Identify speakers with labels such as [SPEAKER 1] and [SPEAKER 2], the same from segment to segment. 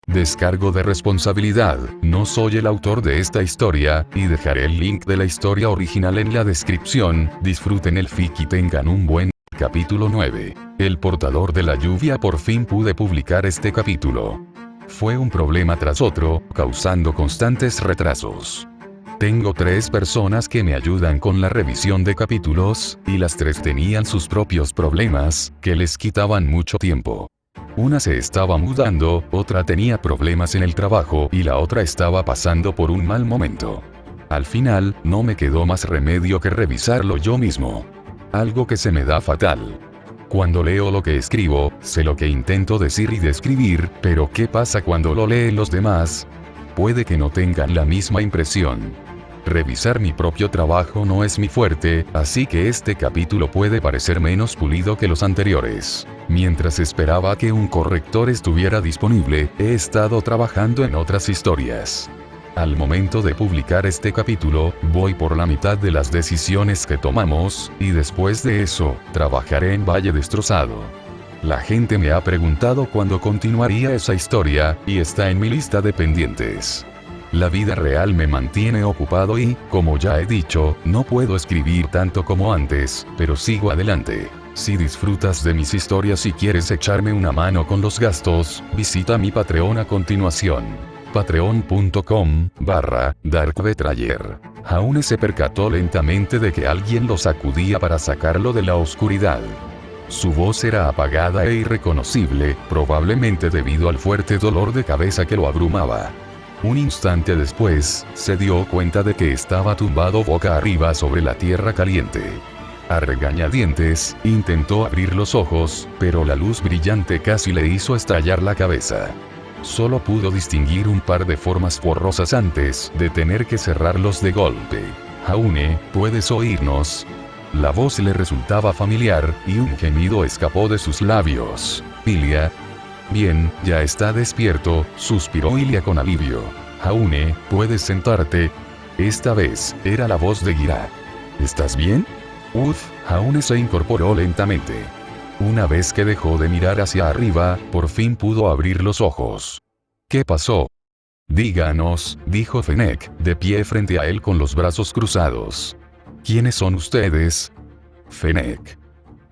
[SPEAKER 1] Descargo de responsabilidad, no soy el autor de esta historia, y dejaré el link de la historia original en la descripción. Disfruten el fic y tengan un buen capítulo 9. El portador de la lluvia. Por fin pude publicar este capítulo. Fue un problema tras otro, causando constantes retrasos. Tengo 3 personas que me ayudan con la revisión de capítulos, y las 3 tenían sus propios problemas, que les quitaban mucho tiempo. Una se estaba mudando, otra tenía problemas en el trabajo y la otra estaba pasando por un mal momento. Al final, no me quedó más remedio que revisarlo yo mismo. Algo que se me da fatal. Cuando leo lo que escribo, sé lo que intento decir y describir, pero ¿qué pasa cuando lo leen los demás? Puede que no tengan la misma impresión. Revisar mi propio trabajo no es mi fuerte, así que este capítulo puede parecer menos pulido que los anteriores. Mientras esperaba que un corrector estuviera disponible, he estado trabajando en otras historias. Al momento de publicar este capítulo, voy por la mitad de las decisiones que tomamos, y después de eso, trabajaré en Valle Destrozado. La gente me ha preguntado cuándo continuaría esa historia, y está en mi lista de pendientes. La vida real me mantiene ocupado y, como ya he dicho, no puedo escribir tanto como antes, pero sigo adelante. Si disfrutas de mis historias y quieres echarme una mano con los gastos, visita mi Patreon a continuación. Patreon.com/DarkBetrayer. Jaune se percató lentamente de que alguien lo sacudía para sacarlo de la oscuridad. Su voz era apagada e irreconocible, probablemente debido al fuerte dolor de cabeza que lo abrumaba. Un instante después, se dio cuenta de que estaba tumbado boca arriba sobre la tierra caliente. A regañadientes, intentó abrir los ojos, pero la luz brillante casi le hizo estallar la cabeza. Solo pudo distinguir un par de formas borrosas antes de tener que cerrarlos de golpe. Jaune, ¿puedes oírnos? La voz le resultaba familiar, y un gemido escapó de sus labios. Ilia. Bien, ya está despierto, suspiró Ilia con alivio. Jaune, ¿puedes sentarte? Esta vez, era la voz de Gira. ¿Estás bien? Jaune se incorporó lentamente. Una vez que dejó de mirar hacia arriba, por fin pudo abrir los ojos. ¿Qué pasó? Díganos, dijo Fennec, de pie frente a él con los brazos cruzados. ¿Quiénes son ustedes? Fennec.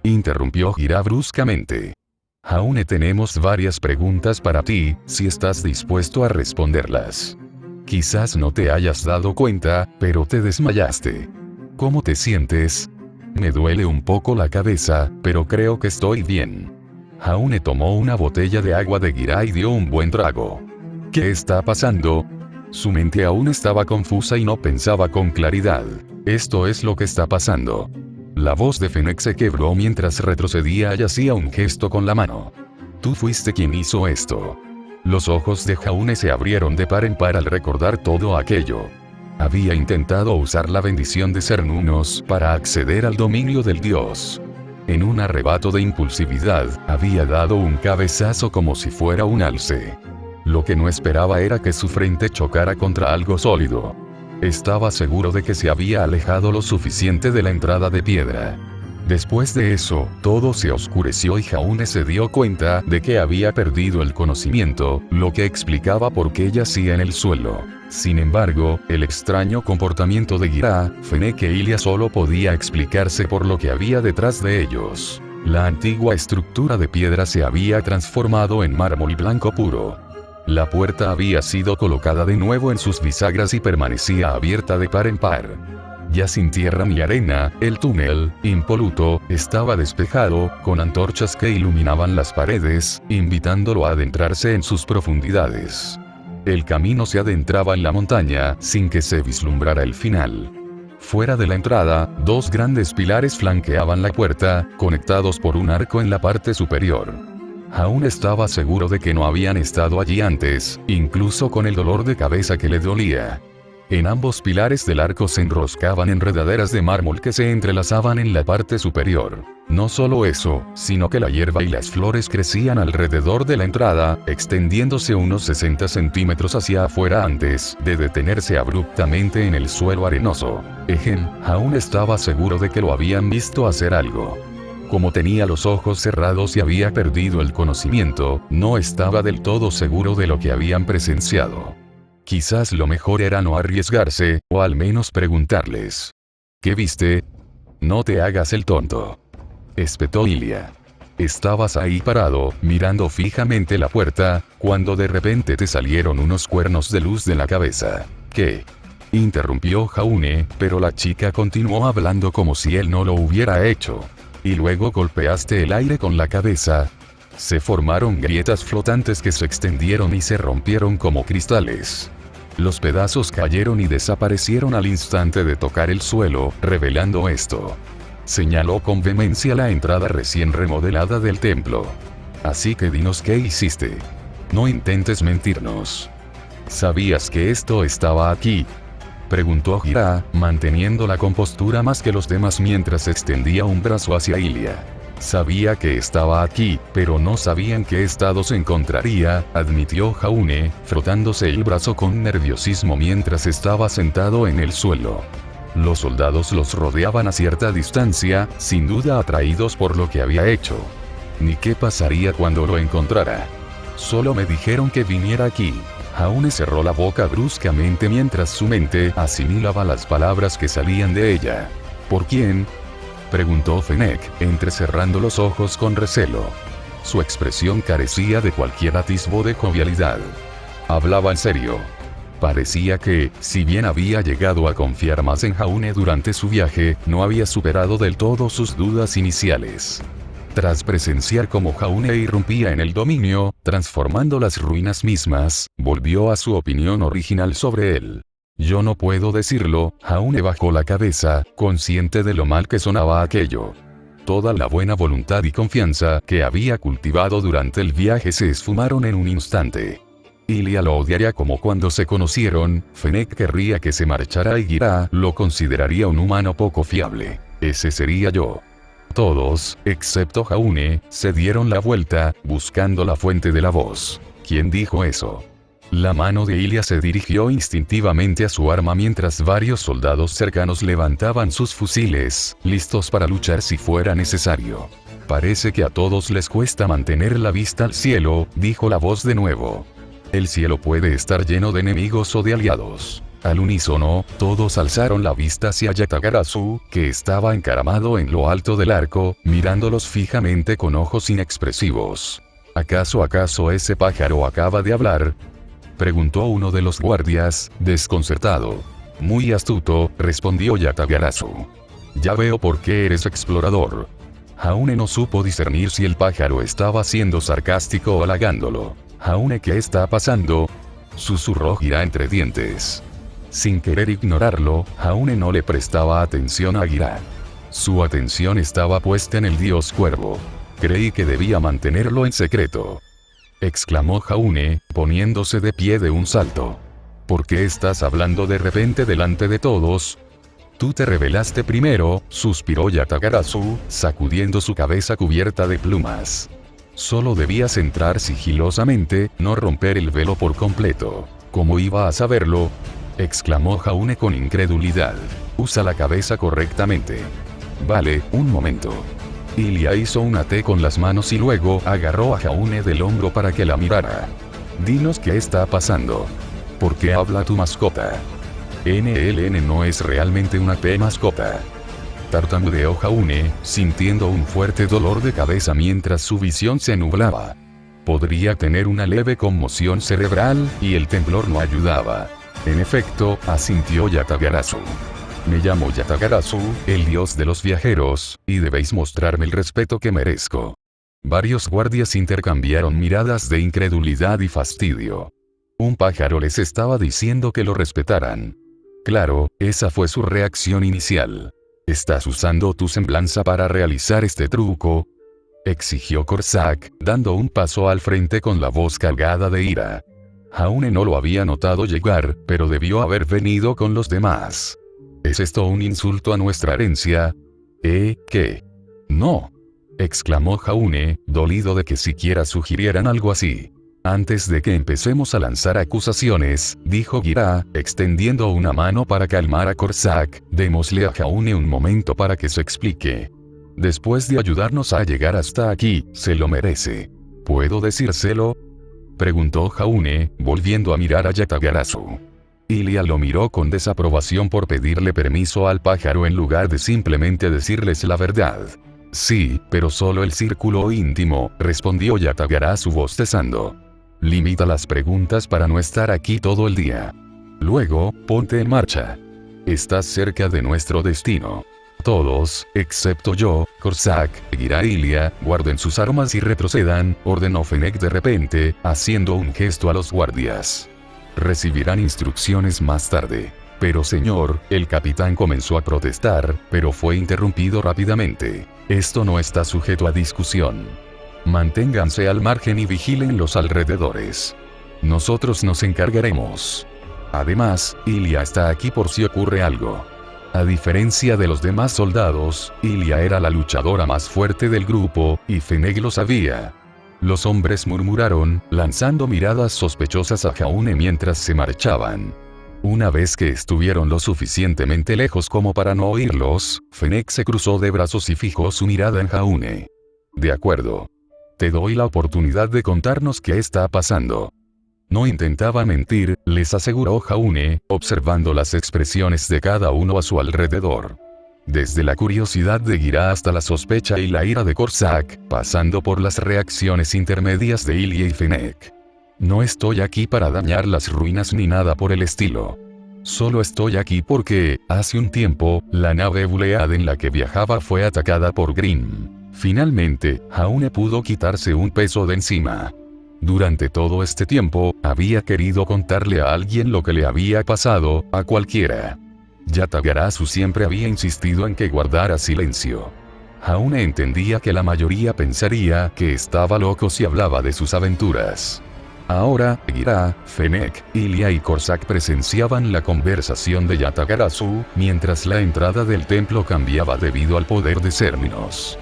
[SPEAKER 1] Interrumpió Gira bruscamente. Jaune, tenemos varias preguntas para ti, si estás dispuesto a responderlas. Quizás no te hayas dado cuenta, pero te desmayaste. ¿Cómo te sientes? Me duele un poco la cabeza, pero creo que estoy bien. Jaune tomó una botella de agua de Gira y dio un buen trago. ¿Qué está pasando? Su mente aún estaba confusa y no pensaba con claridad. Esto es lo que está pasando. La voz de Fennec se quebró mientras retrocedía y hacía un gesto con la mano. Tú fuiste quien hizo esto. Los ojos de Jaune se abrieron de par en par al recordar todo aquello. Había intentado usar la bendición de Cernunnos para acceder al dominio del dios. En un arrebato de impulsividad, había dado un cabezazo como si fuera un alce. Lo que no esperaba era que su frente chocara contra algo sólido. Estaba seguro de que se había alejado lo suficiente de la entrada de piedra. Después de eso, todo se oscureció y Jaune se dio cuenta de que había perdido el conocimiento, lo que explicaba por qué yacía en el suelo. Sin embargo, el extraño comportamiento de Gira, Fennec e Ilia solo podía explicarse por lo que había detrás de ellos. La antigua estructura de piedra se había transformado en mármol blanco puro. La puerta había sido colocada de nuevo en sus bisagras y permanecía abierta de par en par. Ya sin tierra ni arena, el túnel, impoluto, estaba despejado, con antorchas que iluminaban las paredes, invitándolo a adentrarse en sus profundidades. El camino se adentraba en la montaña, sin que se vislumbrara el final. Fuera de la entrada, 2 grandes pilares flanqueaban la puerta, conectados por un arco en la parte superior. Aún estaba seguro de que no habían estado allí antes, incluso con el dolor de cabeza que le dolía. En ambos pilares del arco se enroscaban enredaderas de mármol que se entrelazaban en la parte superior. No solo eso, sino que la hierba y las flores crecían alrededor de la entrada, extendiéndose unos 60 centímetros hacia afuera antes de detenerse abruptamente en el suelo arenoso. Aún estaba seguro de que lo habían visto hacer algo. Como tenía los ojos cerrados y había perdido el conocimiento, no estaba del todo seguro de lo que habían presenciado. Quizás lo mejor era no arriesgarse, o al menos preguntarles. ¿Qué viste? No te hagas el tonto. Espetó Ilia. Estabas ahí parado, mirando fijamente la puerta, cuando de repente te salieron unos cuernos de luz de la cabeza. ¿Qué? Interrumpió Jaune, pero la chica continuó hablando como si él no lo hubiera hecho. Y luego golpeaste el aire con la cabeza. Se formaron grietas flotantes que se extendieron y se rompieron como cristales. Los pedazos cayeron y desaparecieron al instante de tocar el suelo, revelando esto. Señaló con vehemencia la entrada recién remodelada del templo. Así que dinos qué hiciste. No intentes mentirnos. ¿Sabías que esto estaba aquí? Preguntó Gira, manteniendo la compostura más que los demás mientras extendía un brazo hacia Ilia. Sabía que estaba aquí, pero no sabía en qué estado se encontraría, admitió Jaune, frotándose el brazo con nerviosismo mientras estaba sentado en el suelo. Los soldados los rodeaban a cierta distancia, sin duda atraídos por lo que había hecho. Ni qué pasaría cuando lo encontrara. Solo me dijeron que viniera aquí. Jaune cerró la boca bruscamente mientras su mente asimilaba las palabras que salían de ella. ¿Por quién? Preguntó Fennec, entrecerrando los ojos con recelo. Su expresión carecía de cualquier atisbo de jovialidad. Hablaba en serio. Parecía que, si bien había llegado a confiar más en Jaune durante su viaje, no había superado del todo sus dudas iniciales. Tras presenciar cómo Jaune irrumpía en el dominio, transformando las ruinas mismas, volvió a su opinión original sobre él. Yo no puedo decirlo, Jaune bajó la cabeza, consciente de lo mal que sonaba aquello. Toda la buena voluntad y confianza que había cultivado durante el viaje se esfumaron en un instante. Ilia lo odiaría como cuando se conocieron, Fennec querría que se marchara y Gira lo consideraría un humano poco fiable. Ese sería yo. Todos, excepto Jaune, se dieron la vuelta, buscando la fuente de la voz. ¿Quién dijo eso? La mano de Ilia se dirigió instintivamente a su arma mientras varios soldados cercanos levantaban sus fusiles, listos para luchar si fuera necesario. Parece que a todos les cuesta mantener la vista al cielo, dijo la voz de nuevo. El cielo puede estar lleno de enemigos o de aliados. Al unísono, todos alzaron la vista hacia Yatagarasu, que estaba encaramado en lo alto del arco, mirándolos fijamente con ojos inexpresivos. ¿Acaso ese pájaro acaba de hablar? Preguntó uno de los guardias, desconcertado. Muy astuto, respondió Yatagarasu. Ya veo por qué eres explorador. Jaune no supo discernir si el pájaro estaba siendo sarcástico o halagándolo. Jaune, ¿qué está pasando? Susurró Gira entre dientes. Sin querer ignorarlo, Jaune no le prestaba atención a Gira. Su atención estaba puesta en el dios cuervo. Creí que debía mantenerlo en secreto. Exclamó Jaune, poniéndose de pie de un salto. ¿Por qué estás hablando de repente delante de todos? Tú te revelaste primero, suspiró Yatagarasu, sacudiendo su cabeza cubierta de plumas. Solo debías entrar sigilosamente, no romper el velo por completo. ¿Cómo iba a saberlo? Exclamó Jaune con incredulidad. Usa la cabeza correctamente. Vale, un momento. Ilia hizo una T con las manos y luego agarró a Jaune del hombro para que la mirara. Dinos qué está pasando. ¿Por qué habla tu mascota? NLN no es realmente una P mascota. Tartamudeó Jaune, sintiendo un fuerte dolor de cabeza mientras su visión se nublaba. Podría tener una leve conmoción cerebral, y el temblor no ayudaba. En efecto, asintió Yatagarasu. Me llamo Yatagarasu, el dios de los viajeros, y debéis mostrarme el respeto que merezco. Varios guardias intercambiaron miradas de incredulidad y fastidio. Un pájaro les estaba diciendo que lo respetaran. Claro, esa fue su reacción inicial. ¿Estás usando tu semblanza para realizar este truco?, exigió Corsac, dando un paso al frente con la voz cargada de ira. Jaune no lo había notado llegar, pero debió haber venido con los demás. ¿Es esto un insulto a nuestra herencia? ¿Qué? No, exclamó Jaune, dolido de que siquiera sugirieran algo así. Antes de que empecemos a lanzar acusaciones, dijo Gira, extendiendo una mano para calmar a Corsac, démosle a Jaune un momento para que se explique. Después de ayudarnos a llegar hasta aquí, se lo merece. ¿Puedo decírselo?, preguntó Jaune, volviendo a mirar a Yatagarasu. Ilia lo miró con desaprobación por pedirle permiso al pájaro en lugar de simplemente decirles la verdad. Sí, pero solo el círculo íntimo, respondió Yatagarasu bostezando. Limita las preguntas para no estar aquí todo el día. Luego, ponte en marcha. Estás cerca de nuestro destino. Todos, excepto yo, Corsac, Gira y Ilia, guarden sus armas y retrocedan, ordenó Fennec de repente, haciendo un gesto a los guardias. Recibirán instrucciones más tarde. Pero señor, el capitán comenzó a protestar, pero fue interrumpido rápidamente. Esto no está sujeto a discusión. Manténganse al margen y vigilen los alrededores. Nosotros nos encargaremos. Además, Ilia está aquí por si ocurre algo. A diferencia de los demás soldados, Ilia era la luchadora más fuerte del grupo, y Fennec lo sabía. Los hombres murmuraron, lanzando miradas sospechosas a Jaune mientras se marchaban. Una vez que estuvieron lo suficientemente lejos como para no oírlos, Fennec se cruzó de brazos y fijó su mirada en Jaune. De acuerdo. Te doy la oportunidad de contarnos qué está pasando. No intentaba mentir, les aseguró Jaune, observando las expresiones de cada uno a su alrededor. Desde la curiosidad de Gira hasta la sospecha y la ira de Corsac, pasando por las reacciones intermedias de Ilia y Fennec. No estoy aquí para dañar las ruinas ni nada por el estilo. Solo estoy aquí porque, hace un tiempo, la nave Bulead en la que viajaba fue atacada por Grimm. Finalmente, Jaune pudo quitarse un peso de encima. Durante todo este tiempo, había querido contarle a alguien lo que le había pasado, a cualquiera. Yatagarasu siempre había insistido en que guardara silencio. Jaune entendía que la mayoría pensaría que estaba loco si hablaba de sus aventuras. Ahora, Gira, Fennec, Ilia y Corsac presenciaban la conversación de Yatagarasu, mientras la entrada del templo cambiaba debido al poder de Cérminos.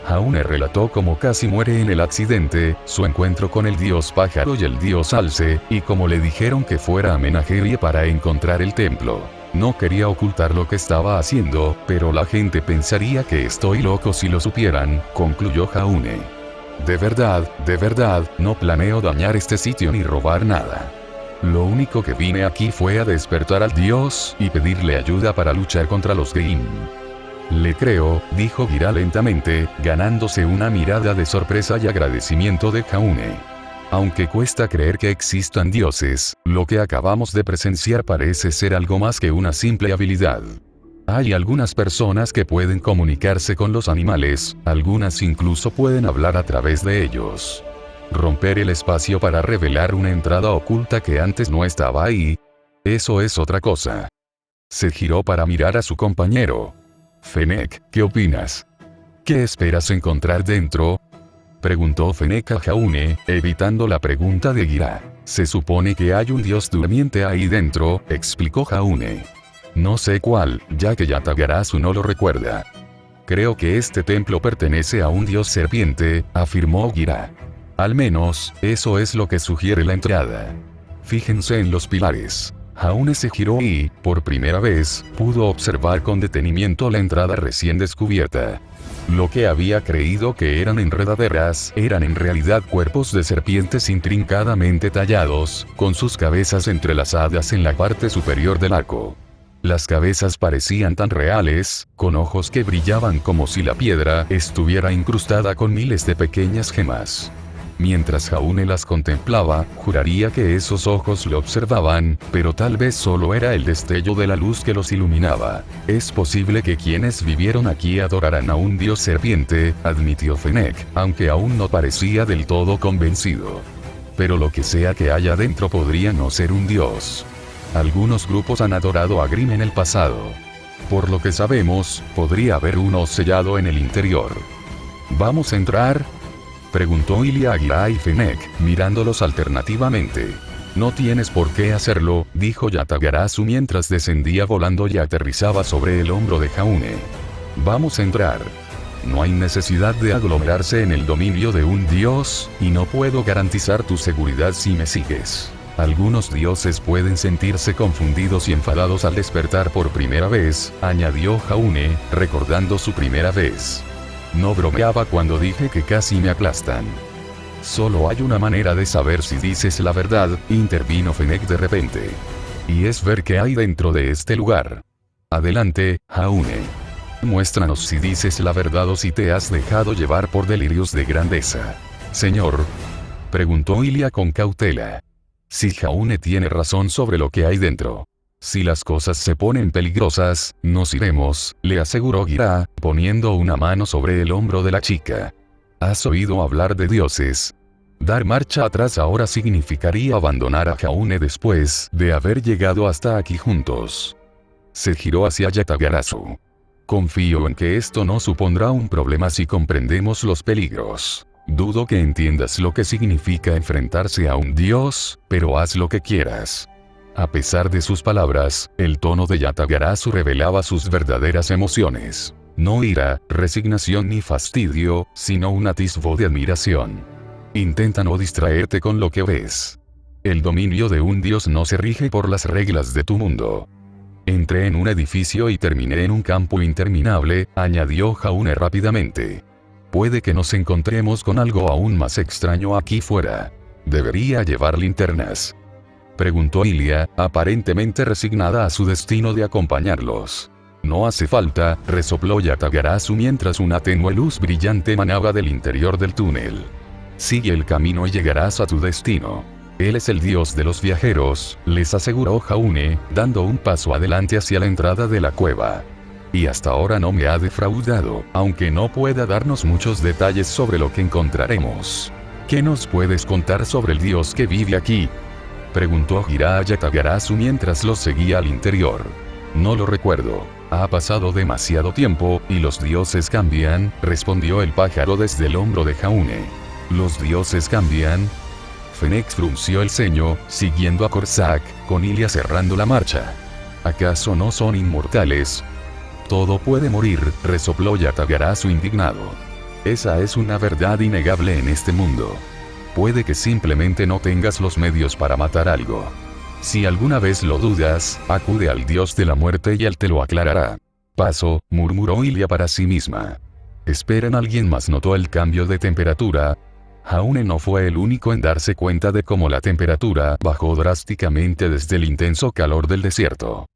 [SPEAKER 1] Jaune relató cómo casi muere en el accidente, su encuentro con el dios pájaro y el dios alce, y cómo le dijeron que fuera a Menagerie para encontrar el templo. No quería ocultar lo que estaba haciendo, pero la gente pensaría que estoy loco si lo supieran, concluyó Jaune. De verdad, no planeo dañar este sitio ni robar nada. Lo único que vine aquí fue a despertar al dios y pedirle ayuda para luchar contra los Grimm. Le creo, dijo Gira lentamente, ganándose una mirada de sorpresa y agradecimiento de Jaune. Aunque cuesta creer que existan dioses, lo que acabamos de presenciar parece ser algo más que una simple habilidad. Hay algunas personas que pueden comunicarse con los animales, algunas incluso pueden hablar a través de ellos. Romper el espacio para revelar una entrada oculta que antes no estaba ahí. Eso es otra cosa. Se giró para mirar a su compañero. Fennec, ¿qué opinas? ¿Qué esperas encontrar dentro?, preguntó Fennec a Jaune, evitando la pregunta de Gira. Se supone que hay un dios durmiente ahí dentro, explicó Jaune. No sé cuál, ya que Yatagarasu no lo recuerda. Creo que este templo pertenece a un dios serpiente, afirmó Gira. Al menos, eso es lo que sugiere la entrada. Fíjense en los pilares. Jaune se giró y, por primera vez, pudo observar con detenimiento la entrada recién descubierta. Lo que había creído que eran enredaderas, eran en realidad cuerpos de serpientes intrincadamente tallados, con sus cabezas entrelazadas en la parte superior del arco. Las cabezas parecían tan reales, con ojos que brillaban como si la piedra estuviera incrustada con miles de pequeñas gemas. Mientras Jaune las contemplaba, juraría que esos ojos lo observaban, pero tal vez solo era el destello de la luz que los iluminaba. Es posible que quienes vivieron aquí adoraran a un dios serpiente, admitió Fennec, aunque aún no parecía del todo convencido. Pero lo que sea que haya dentro podría no ser un dios. Algunos grupos han adorado a Grimm en el pasado. Por lo que sabemos, podría haber uno sellado en el interior. ¿Vamos a entrar?, preguntó Ilia a Gira y Fennec, mirándolos alternativamente. No tienes por qué hacerlo, dijo Yatagarasu mientras descendía volando y aterrizaba sobre el hombro de Jaune. Vamos a entrar. No hay necesidad de aglomerarse en el dominio de un dios, y no puedo garantizar tu seguridad si me sigues. Algunos dioses pueden sentirse confundidos y enfadados al despertar por primera vez, añadió Jaune, recordando su primera vez. No bromeaba cuando dije que casi me aplastan. Solo hay una manera de saber si dices la verdad, intervino Fennec de repente. Y es ver qué hay dentro de este lugar. Adelante, Jaune. Muéstranos si dices la verdad o si te has dejado llevar por delirios de grandeza. Señor, preguntó Ilia con cautela. Si Jaune tiene razón sobre lo que hay dentro. Si las cosas se ponen peligrosas, nos iremos, le aseguró Gira, poniendo una mano sobre el hombro de la chica. ¿Has oído hablar de dioses? Dar marcha atrás ahora significaría abandonar a Jaune después de haber llegado hasta aquí juntos. Se giró hacia Yatagarasu. Confío en que esto no supondrá un problema si comprendemos los peligros. Dudo que entiendas lo que significa enfrentarse a un dios, pero haz lo que quieras. A pesar de sus palabras, el tono de Yatagarasu revelaba sus verdaderas emociones. No ira, resignación ni fastidio, sino un atisbo de admiración. Intenta no distraerte con lo que ves. El dominio de un dios no se rige por las reglas de tu mundo. Entré en un edificio y terminé en un campo interminable, añadió Jaune rápidamente. Puede que nos encontremos con algo aún más extraño aquí fuera. ¿Debería llevar linternas?, preguntó Ilia, aparentemente resignada a su destino de acompañarlos. No hace falta, resopló Yatagarasu mientras una tenue luz brillante emanaba del interior del túnel. Sigue el camino y llegarás a tu destino. Él es el dios de los viajeros, les aseguró Jaune, dando un paso adelante hacia la entrada de la cueva. Y hasta ahora no me ha defraudado, aunque no pueda darnos muchos detalles sobre lo que encontraremos. ¿Qué nos puedes contar sobre el dios que vive aquí?, preguntó Gira a Yatagarasu mientras los seguía al interior. No lo recuerdo. Ha pasado demasiado tiempo, y los dioses cambian, respondió el pájaro desde el hombro de Jaune. ¿Los dioses cambian? Fennec frunció el ceño, siguiendo a Corsac, con Ilia cerrando la marcha. ¿Acaso no son inmortales? Todo puede morir, resopló Yatagarasu indignado. Esa es una verdad innegable en este mundo. Puede que simplemente no tengas los medios para matar algo. Si alguna vez lo dudas, acude al dios de la muerte y él te lo aclarará. Paso, murmuró Ilia para sí misma. Esperen, alguien más notó el cambio de temperatura. Jaune no fue el único en darse cuenta de cómo la temperatura bajó drásticamente desde el intenso calor del desierto.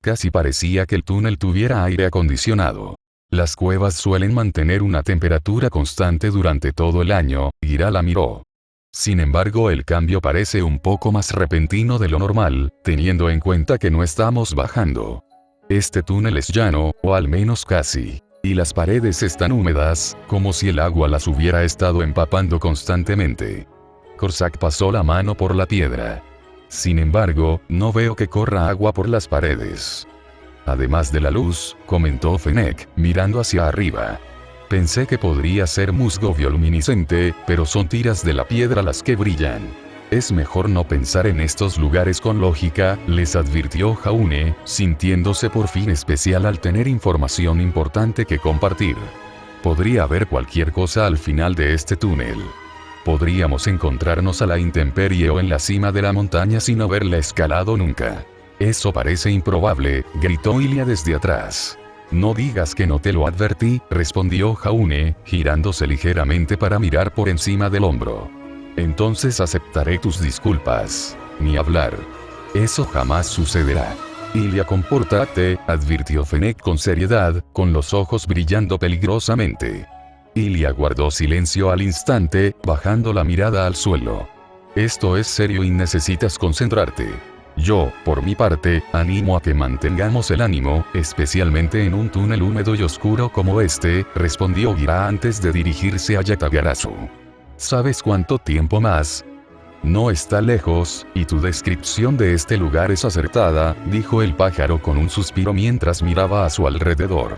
[SPEAKER 1] Casi parecía que el túnel tuviera aire acondicionado. Las cuevas suelen mantener una temperatura constante durante todo el año, Gira la miró. Sin embargo, el cambio parece un poco más repentino de lo normal, teniendo en cuenta que no estamos bajando. Este túnel es llano, o al menos casi. Y las paredes están húmedas, como si el agua las hubiera estado empapando constantemente. Corsac pasó la mano por la piedra. Sin embargo, no veo que corra agua por las paredes. Además de la luz, comentó Fennec, mirando hacia arriba. Pensé que podría ser musgo bioluminiscente, pero son tiras de la piedra las que brillan. Es mejor no pensar en estos lugares con lógica, les advirtió Jaune, sintiéndose por fin especial al tener información importante que compartir. Podría haber cualquier cosa al final de este túnel. Podríamos encontrarnos a la intemperie o en la cima de la montaña sin haberla escalado nunca. Eso parece improbable, gritó Ilia desde atrás. No digas que no te lo advertí, respondió Jaune, girándose ligeramente para mirar por encima del hombro. Entonces aceptaré tus disculpas. Ni hablar. Eso jamás sucederá. Ilia, compórtate, advirtió Fennec con seriedad, con los ojos brillando peligrosamente. Ilia guardó silencio al instante, bajando la mirada al suelo. Esto es serio y necesitas concentrarte. Yo, por mi parte, animo a que mantengamos el ánimo, especialmente en un túnel húmedo y oscuro como este, respondió Gira antes de dirigirse a Yatagarasu. ¿Sabes cuánto tiempo más? No está lejos, y tu descripción de este lugar es acertada, dijo el pájaro con un suspiro mientras miraba a su alrededor.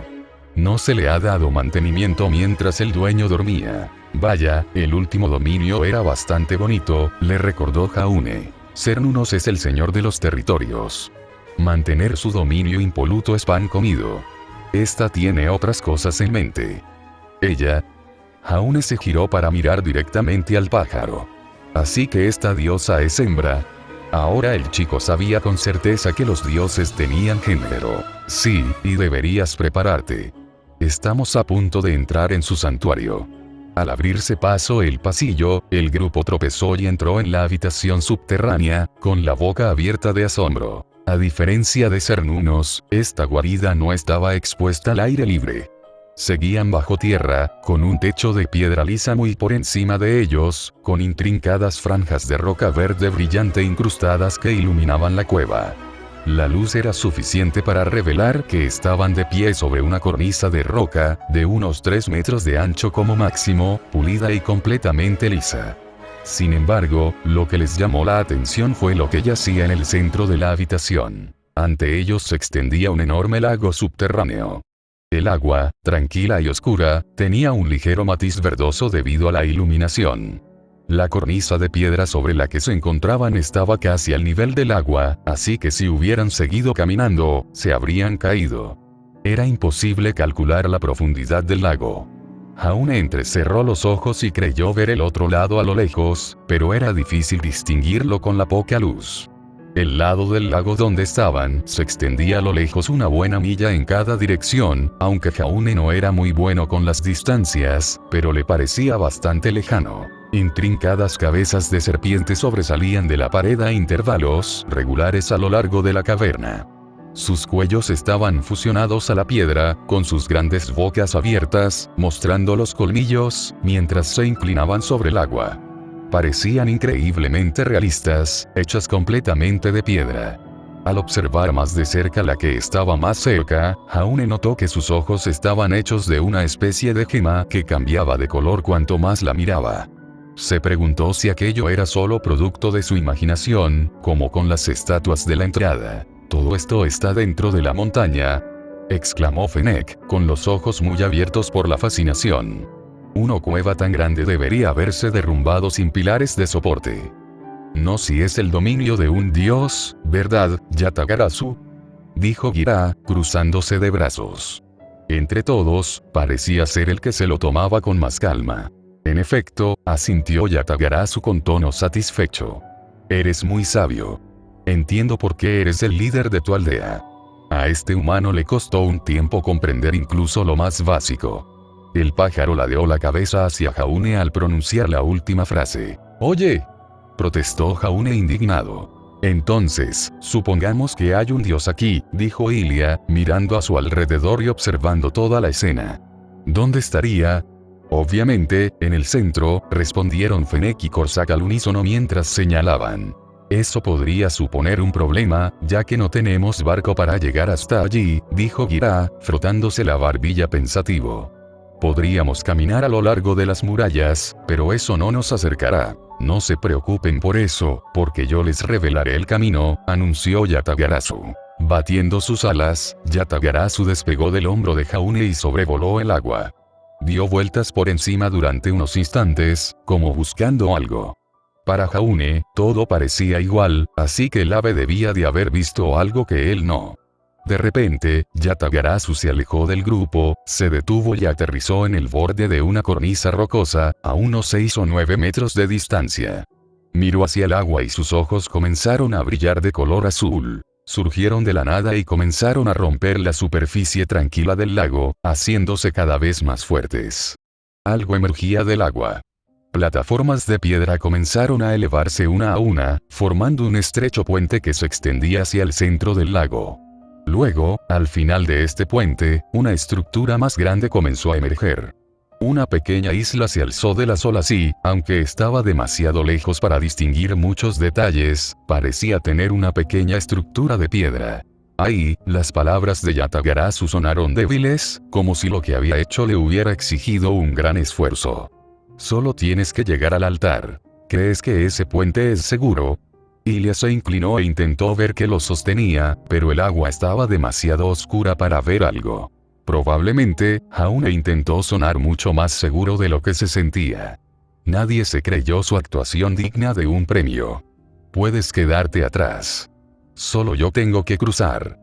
[SPEAKER 1] No se le ha dado mantenimiento mientras el dueño dormía. Vaya, el último dominio era bastante bonito, le recordó Jaune. Cernunnos es el señor de los territorios. Mantener su dominio impoluto es pan comido. Esta tiene otras cosas en mente. Ella. Jaune se giró para mirar directamente al pájaro. Así que esta diosa es hembra. Ahora el chico sabía con certeza que los dioses tenían género. Sí, y deberías prepararte. Estamos a punto de entrar en su santuario. Al abrirse paso el pasillo, el grupo tropezó y entró en la habitación subterránea, con la boca abierta de asombro. A diferencia de Cernunos, esta guarida no estaba expuesta al aire libre. Seguían bajo tierra, con un techo de piedra lisa muy por encima de ellos, con intrincadas franjas de roca verde brillante incrustadas que iluminaban la cueva. La luz era suficiente para revelar que estaban de pie sobre una cornisa de roca, de unos 3 metros de ancho como máximo, pulida y completamente lisa. Sin embargo, lo que les llamó la atención fue lo que yacía en el centro de la habitación. Ante ellos se extendía un enorme lago subterráneo. El agua, tranquila y oscura, tenía un ligero matiz verdoso debido a la iluminación. La cornisa de piedra sobre la que se encontraban estaba casi al nivel del agua, así que si hubieran seguido caminando, se habrían caído. Era imposible calcular la profundidad del lago. Jaune entrecerró los ojos y creyó ver el otro lado a lo lejos, pero era difícil distinguirlo con la poca luz. El lado del lago donde estaban se extendía a lo lejos una buena milla en cada dirección, aunque Jaune no era muy bueno con las distancias, pero le parecía bastante lejano. Intrincadas cabezas de serpientes sobresalían de la pared a intervalos regulares a lo largo de la caverna. Sus cuellos estaban fusionados a la piedra, con sus grandes bocas abiertas, mostrando los colmillos, mientras se inclinaban sobre el agua. Parecían increíblemente realistas, hechas completamente de piedra. Al observar más de cerca la que estaba más cerca, Jaune notó que sus ojos estaban hechos de una especie de gema que cambiaba de color cuanto más la miraba. Se preguntó si aquello era solo producto de su imaginación, como con las estatuas de la entrada. «¿Todo esto está dentro de la montaña?», exclamó Fennec, con los ojos muy abiertos por la fascinación. Una cueva tan grande debería haberse derrumbado sin pilares de soporte. «No si es el dominio de un dios, ¿verdad, Yatagarasu?», dijo Gira, cruzándose de brazos. Entre todos, parecía ser el que se lo tomaba con más calma. En efecto, asintió Yatagarasu con tono satisfecho. «Eres muy sabio. Entiendo por qué eres el líder de tu aldea». A este humano le costó un tiempo comprender incluso lo más básico. El pájaro ladeó la cabeza hacia Jaune al pronunciar la última frase. «Oye», protestó Jaune indignado. «Entonces, supongamos que hay un dios aquí», dijo Ilia, mirando a su alrededor y observando toda la escena. «¿Dónde estaría?». «Obviamente, en el centro», respondieron Fennec y Corsac al unísono mientras señalaban. «Eso podría suponer un problema, ya que no tenemos barco para llegar hasta allí», dijo Gira, frotándose la barbilla pensativo. «Podríamos caminar a lo largo de las murallas, pero eso no nos acercará. No se preocupen por eso, porque yo les revelaré el camino», anunció Yatagarasu. Batiendo sus alas, Yatagarasu despegó del hombro de Jaune y sobrevoló el agua. Dio vueltas por encima durante unos instantes, como buscando algo. Para Jaune, todo parecía igual, así que el ave debía de haber visto algo que él no. De repente, Yatagarasu se alejó del grupo, se detuvo y aterrizó en el borde de una cornisa rocosa, a unos 6 o 9 metros de distancia. Miró hacia el agua y sus ojos comenzaron a brillar de color azul. Surgieron de la nada y comenzaron a romper la superficie tranquila del lago, haciéndose cada vez más fuertes. Algo emergía del agua. Plataformas de piedra comenzaron a elevarse una a una, formando un estrecho puente que se extendía hacia el centro del lago. Luego, al final de este puente, una estructura más grande comenzó a emerger. Una pequeña isla se alzó de las olas y, aunque estaba demasiado lejos para distinguir muchos detalles, parecía tener una pequeña estructura de piedra. Ahí, las palabras de Yatagarasu sonaron débiles, como si lo que había hecho le hubiera exigido un gran esfuerzo. «Solo tienes que llegar al altar. ¿Crees que ese puente es seguro?». Ilia se inclinó e intentó ver qué lo sostenía, pero el agua estaba demasiado oscura para ver algo. Probablemente, Jaune intentó sonar mucho más seguro de lo que se sentía. Nadie se creyó su actuación digna de un premio. «Puedes quedarte atrás. Solo yo tengo que cruzar».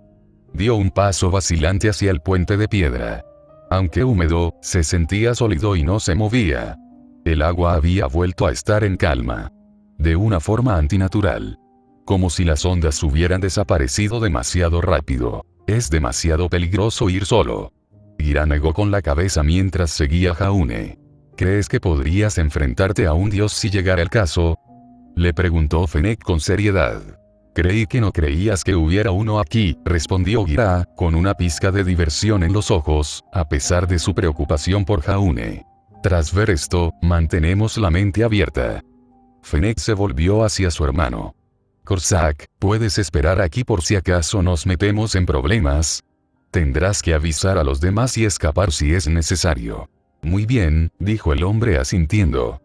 [SPEAKER 1] Dio un paso vacilante hacia el puente de piedra. Aunque húmedo, se sentía sólido y no se movía. El agua había vuelto a estar en calma. De una forma antinatural. Como si las ondas hubieran desaparecido demasiado rápido. «Es demasiado peligroso ir solo». Gira negó con la cabeza mientras seguía Jaune. ¿Crees que podrías enfrentarte a un dios si llegara el caso? Le preguntó Fennec con seriedad. Creí que no creías que hubiera uno aquí, respondió Gira, con una pizca de diversión en los ojos, a pesar de su preocupación por Jaune. Tras ver esto, mantenemos la mente abierta. Fennec se volvió hacia su hermano. Corsac, ¿puedes esperar aquí por si acaso nos metemos en problemas? Tendrás que avisar a los demás y escapar si es necesario. Muy bien, dijo el hombre asintiendo.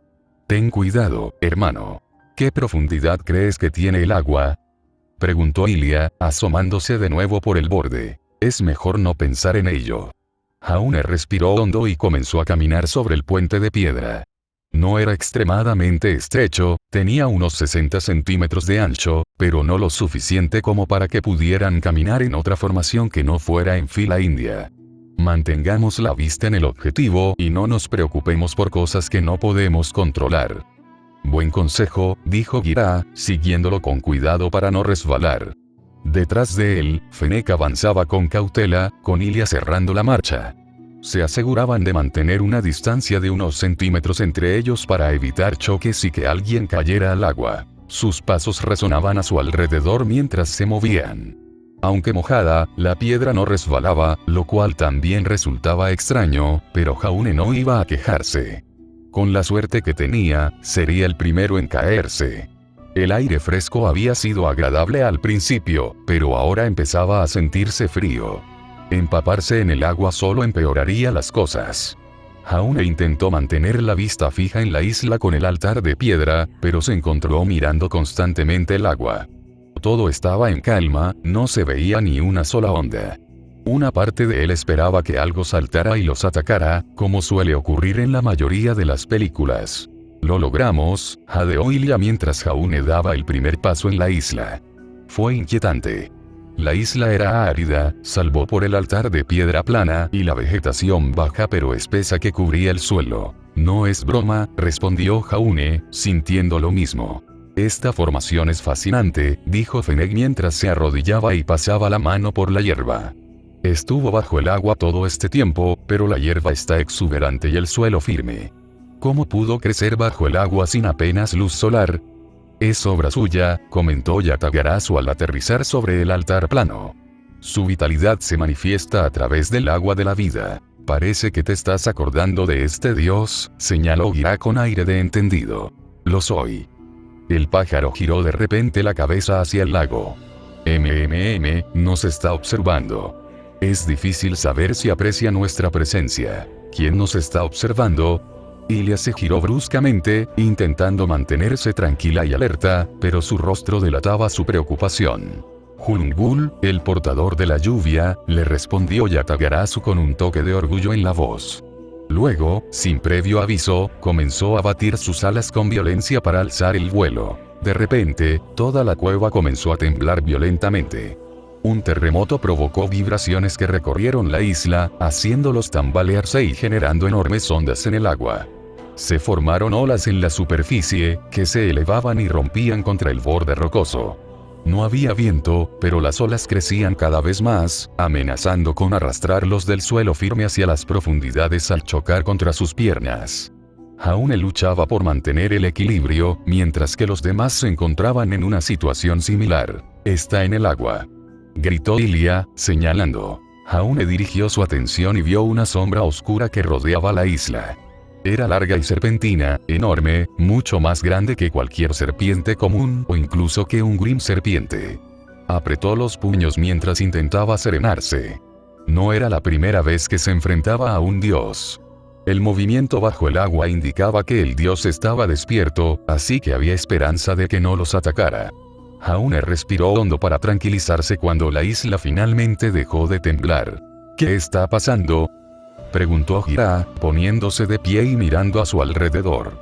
[SPEAKER 1] Ten cuidado, hermano. ¿Qué profundidad crees que tiene el agua? Preguntó Ilia, asomándose de nuevo por el borde. Es mejor no pensar en ello. Jaune respiró hondo y comenzó a caminar sobre el puente de piedra. No era extremadamente estrecho, tenía unos 60 centímetros de ancho, pero no lo suficiente como para que pudieran caminar en otra formación que no fuera en fila india. Mantengamos la vista en el objetivo y no nos preocupemos por cosas que no podemos controlar. Buen consejo, dijo Gira, siguiéndolo con cuidado para no resbalar. Detrás de él, Fennec avanzaba con cautela, con Ilia cerrando la marcha. Se aseguraban de mantener una distancia de unos centímetros entre ellos para evitar choques y que alguien cayera al agua. Sus pasos resonaban a su alrededor mientras se movían. Aunque mojada, la piedra no resbalaba, lo cual también resultaba extraño, pero Jaune no iba a quejarse. Con la suerte que tenía, sería el primero en caerse. El aire fresco había sido agradable al principio, pero ahora empezaba a sentirse frío. Empaparse en el agua solo empeoraría las cosas. Jaune intentó mantener la vista fija en la isla con el altar de piedra, pero se encontró mirando constantemente el agua. Todo estaba en calma, no se veía ni una sola onda. Una parte de él esperaba que algo saltara y los atacara, como suele ocurrir en la mayoría de las películas. Lo logramos, jadeó Ilia mientras Jaune daba el primer paso en la isla. Fue inquietante. La isla era árida, salvo por el altar de piedra plana y la vegetación baja pero espesa que cubría el suelo. No es broma, respondió Jaune, sintiendo lo mismo. Esta formación es fascinante, dijo Fennec mientras se arrodillaba y pasaba la mano por la hierba. Estuvo bajo el agua todo este tiempo, pero la hierba está exuberante y el suelo firme. ¿Cómo pudo crecer bajo el agua sin apenas luz solar? Es obra suya, comentó Yatagarasu al aterrizar sobre el altar plano. Su vitalidad se manifiesta a través del agua de la vida. Parece que te estás acordando de este dios, señaló Gira con aire de entendido. Lo soy. El pájaro giró de repente la cabeza hacia el lago. Nos está observando. Es difícil saber si aprecia nuestra presencia. ¿Quién nos está observando? Ilia se giró bruscamente, intentando mantenerse tranquila y alerta, pero su rostro delataba su preocupación. Hulngul, el portador de la lluvia, le respondió Yatagarasu con un toque de orgullo en la voz. Luego, sin previo aviso, comenzó a batir sus alas con violencia para alzar el vuelo. De repente, toda la cueva comenzó a temblar violentamente. Un terremoto provocó vibraciones que recorrieron la isla, haciéndolos tambalearse y generando enormes ondas en el agua. Se formaron olas en la superficie, que se elevaban y rompían contra el borde rocoso. No había viento, pero las olas crecían cada vez más, amenazando con arrastrarlos del suelo firme hacia las profundidades al chocar contra sus piernas. Jaune luchaba por mantener el equilibrio, mientras que los demás se encontraban en una situación similar. Está en el agua, gritó Ilia, señalando. Jaune dirigió su atención y vio una sombra oscura que rodeaba la isla. Era larga y serpentina, enorme, mucho más grande que cualquier serpiente común o incluso que un grim serpiente. Apretó los puños mientras intentaba serenarse. No era la primera vez que se enfrentaba a un dios. El movimiento bajo el agua indicaba que el dios estaba despierto, así que había esperanza de que no los atacara. Jaune respiró hondo para tranquilizarse cuando la isla finalmente dejó de temblar. ¿Qué está pasando?, preguntó Gira, poniéndose de pie y mirando a su alrededor.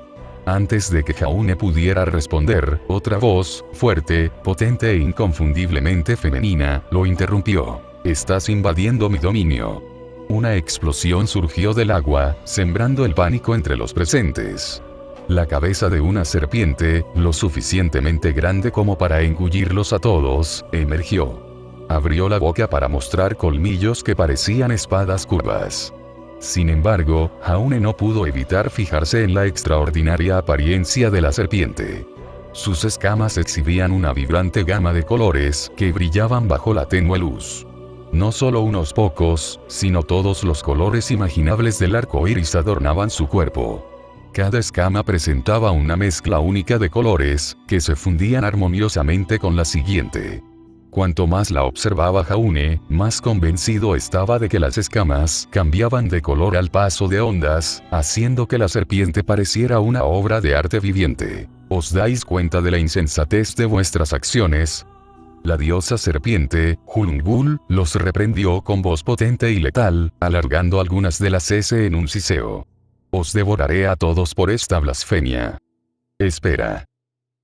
[SPEAKER 1] Antes de que Jaune pudiera responder, otra voz, fuerte, potente e inconfundiblemente femenina, lo interrumpió. Estás invadiendo mi dominio. Una explosión surgió del agua, sembrando el pánico entre los presentes. La cabeza de una serpiente, lo suficientemente grande como para engullirlos a todos, emergió. Abrió la boca para mostrar colmillos que parecían espadas curvas. Sin embargo, Jaune no pudo evitar fijarse en la extraordinaria apariencia de la serpiente. Sus escamas exhibían una vibrante gama de colores que brillaban bajo la tenue luz. No solo unos pocos, sino todos los colores imaginables del arco iris adornaban su cuerpo. Cada escama presentaba una mezcla única de colores, que se fundían armoniosamente con la siguiente. Cuanto más la observaba Jaune, más convencido estaba de que las escamas cambiaban de color al paso de ondas, haciendo que la serpiente pareciera una obra de arte viviente. ¿Os dais cuenta de la insensatez de vuestras acciones? La diosa serpiente, Hulungul, los reprendió con voz potente y letal, alargando algunas de las S en un siseo. Os devoraré a todos por esta blasfemia. Espera.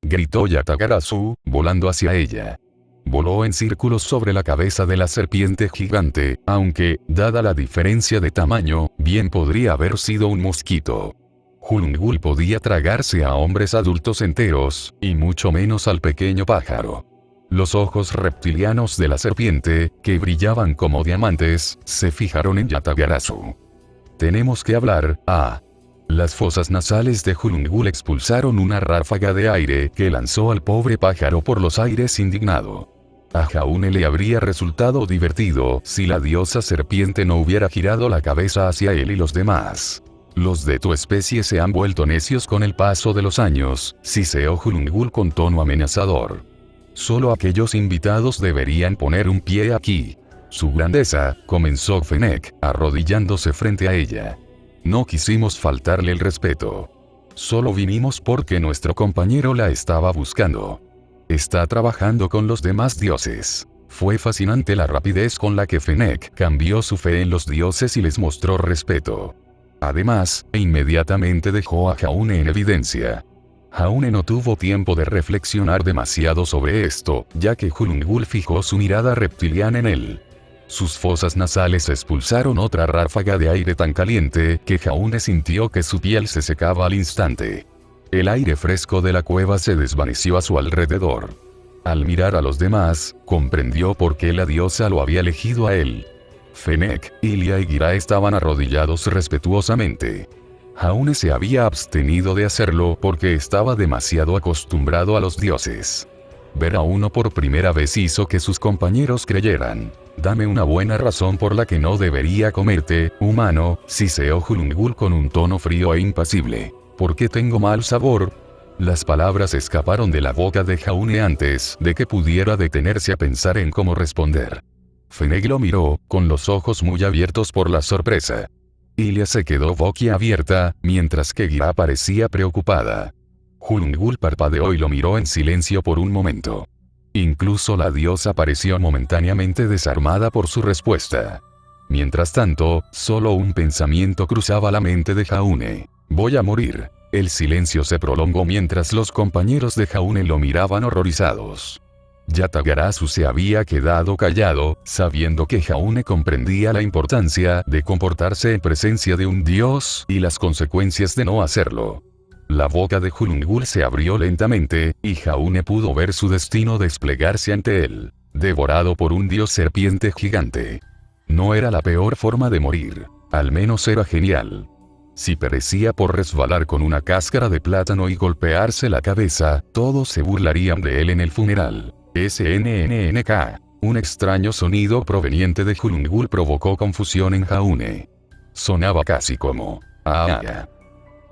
[SPEAKER 1] Gritó Yatagarasu, volando hacia ella. Voló en círculos sobre la cabeza de la serpiente gigante, aunque, dada la diferencia de tamaño, bien podría haber sido un mosquito. Hulungul podía tragarse a hombres adultos enteros, y mucho menos al pequeño pájaro. Los ojos reptilianos de la serpiente, que brillaban como diamantes, se fijaron en Yatagarasu. Tenemos que hablar, ah. Las fosas nasales de Hulungul expulsaron una ráfaga de aire que lanzó al pobre pájaro por los aires indignado. A Jaune le habría resultado divertido si la diosa serpiente no hubiera girado la cabeza hacia él y los demás. Los de tu especie se han vuelto necios con el paso de los años, siseó Hulungul con tono amenazador. Solo aquellos invitados deberían poner un pie aquí. Su grandeza, comenzó Fennec, arrodillándose frente a ella. No quisimos faltarle el respeto. Solo vinimos porque nuestro compañero la estaba buscando. Está trabajando con los demás dioses. Fue fascinante la rapidez con la que Fennec cambió su fe en los dioses y les mostró respeto. Además, inmediatamente dejó a Jaune en evidencia. Jaune no tuvo tiempo de reflexionar demasiado sobre esto, ya que Hulungul fijó su mirada reptiliana en él. Sus fosas nasales expulsaron otra ráfaga de aire tan caliente que Jaune sintió que su piel se secaba al instante. El aire fresco de la cueva se desvaneció a su alrededor. Al mirar a los demás, comprendió por qué la diosa lo había elegido a él. Fennec, Ilia y Gira estaban arrodillados respetuosamente. Jaune se había abstenido de hacerlo porque estaba demasiado acostumbrado a los dioses. Ver a uno por primera vez hizo que sus compañeros creyeran. Dame una buena razón por la que no debería comerte, humano, siseó Hulungul con un tono frío e impasible. ¿Por qué tengo mal sabor? Las palabras escaparon de la boca de Jaune antes de que pudiera detenerse a pensar en cómo responder. Fennec lo miró, con los ojos muy abiertos por la sorpresa. Ilia se quedó boquiabierta, mientras que Gira parecía preocupada. Hulungul parpadeó y lo miró en silencio por un momento. Incluso la diosa pareció momentáneamente desarmada por su respuesta. Mientras tanto, solo un pensamiento cruzaba la mente de Jaune. Voy a morir. El silencio se prolongó mientras los compañeros de Jaune lo miraban horrorizados. Yatagarasu se había quedado callado, sabiendo que Jaune comprendía la importancia de comportarse en presencia de un dios y las consecuencias de no hacerlo. La boca de Hulungul se abrió lentamente, y Jaune pudo ver su destino desplegarse ante él, devorado por un dios serpiente gigante. No era la peor forma de morir, al menos era genial. Si perecía por resbalar con una cáscara de plátano y golpearse la cabeza, todos se burlarían de él en el funeral. SNNNK. Un extraño sonido proveniente de Hulungul provocó confusión en Jaune. Sonaba casi como "ah".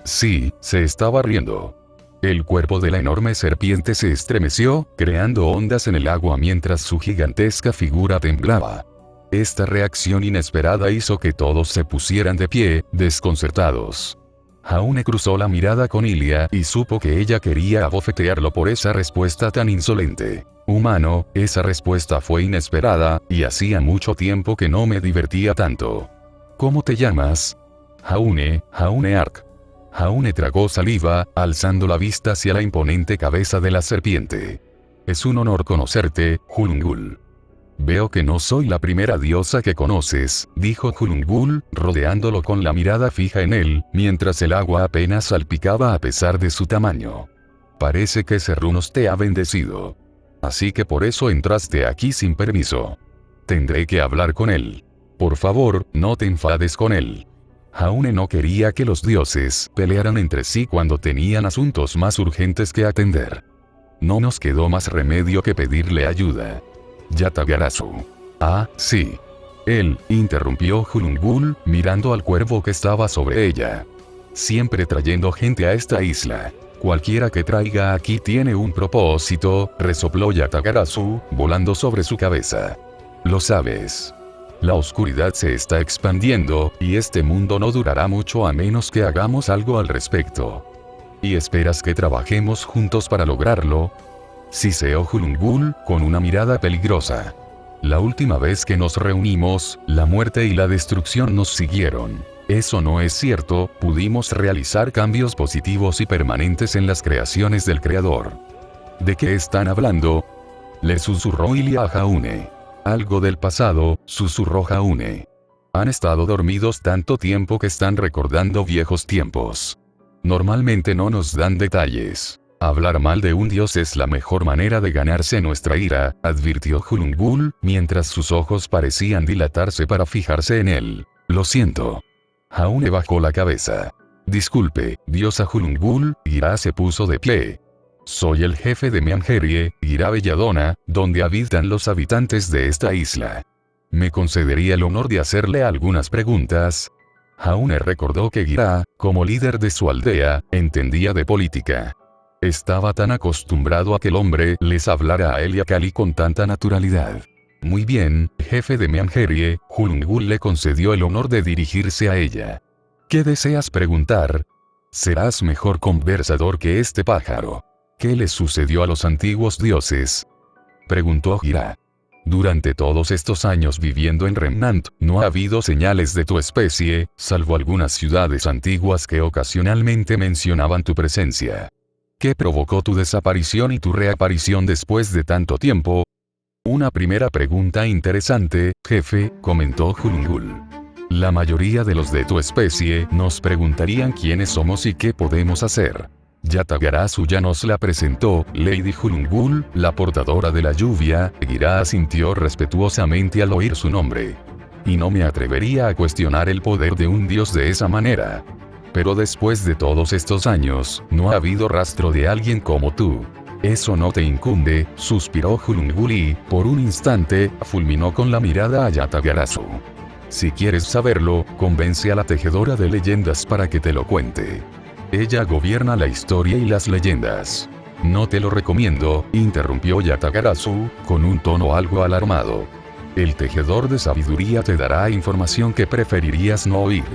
[SPEAKER 1] Sí, se estaba riendo. El cuerpo de la enorme serpiente se estremeció, creando ondas en el agua mientras su gigantesca figura temblaba. Esta reacción inesperada hizo que todos se pusieran de pie, desconcertados. Jaune cruzó la mirada con Ilia y supo que ella quería abofetearlo por esa respuesta tan insolente. Humano, esa respuesta fue inesperada, y hacía mucho tiempo que no me divertía tanto. ¿Cómo te llamas? Jaune Ark. Jaune tragó saliva, alzando la vista hacia la imponente cabeza de la serpiente. Es un honor conocerte, Hulungul. Veo que no soy la primera diosa que conoces, dijo Hulungul, rodeándolo con la mirada fija en él, mientras el agua apenas salpicaba a pesar de su tamaño. Parece que Cernunnos te ha bendecido. Así que por eso entraste aquí sin permiso. Tendré que hablar con él. Por favor, no te enfades con él. Jaune no quería que los dioses pelearan entre sí cuando tenían asuntos más urgentes que atender. No nos quedó más remedio que pedirle ayuda. Yatagarasu. Ah, sí. Él, interrumpió Hulungul, mirando al cuervo que estaba sobre ella. Siempre trayendo gente a esta isla. Cualquiera que traiga aquí tiene un propósito, resopló Yatagarasu, volando sobre su cabeza. Lo sabes. La oscuridad se está expandiendo, y este mundo no durará mucho a menos que hagamos algo al respecto. ¿Y esperas que trabajemos juntos para lograrlo? Siseó Hulungul, con una mirada peligrosa. La última vez que nos reunimos, la muerte y la destrucción nos siguieron. Eso no es cierto, pudimos realizar cambios positivos y permanentes en las creaciones del Creador. ¿De qué están hablando? Le susurró Ilia a Jaune. Algo del pasado, susurró Jaune. Han estado dormidos tanto tiempo que están recordando viejos tiempos. Normalmente no nos dan detalles. Hablar mal de un dios es la mejor manera de ganarse nuestra ira, advirtió Hulungul, mientras sus ojos parecían dilatarse para fijarse en él. Lo siento. Jaune bajó la cabeza. Disculpe, diosa Hulungul, Gira se puso de pie. Soy el jefe de Meangerie, Gira Belladona, donde habitan los habitantes de esta isla. ¿Me concedería el honor de hacerle algunas preguntas? Jaune recordó que Gira, como líder de su aldea, entendía de política. Estaba tan acostumbrado a que el hombre les hablara a él y a Kali con tanta naturalidad. Muy bien, jefe de Meangerie, Hulungul le concedió el honor de dirigirse a ella. ¿Qué deseas preguntar? Serás mejor conversador que este pájaro. ¿Qué les sucedió a los antiguos dioses? Preguntó Gira. Durante todos estos años viviendo en Remnant, no ha habido señales de tu especie, salvo algunas ciudades antiguas que ocasionalmente mencionaban tu presencia. ¿Qué provocó tu desaparición y tu reaparición después de tanto tiempo? Una primera pregunta interesante, jefe, comentó Hulungul. La mayoría de los de tu especie nos preguntarían quiénes somos y qué podemos hacer. Yatagarasu ya nos la presentó, Lady Hulungul, la portadora de la lluvia. Gira asintió respetuosamente al oír su nombre. Y no me atrevería a cuestionar el poder de un dios de esa manera. Pero después de todos estos años, no ha habido rastro de alguien como tú. Eso no te incumbe, suspiró Hulungul y, por un instante, fulminó con la mirada a Yatagarasu. Si quieres saberlo, convence a la tejedora de leyendas para que te lo cuente. Ella gobierna la historia y las leyendas. No te lo recomiendo, interrumpió Yatagarasu, con un tono algo alarmado. El tejedor de sabiduría te dará información que preferirías no oír.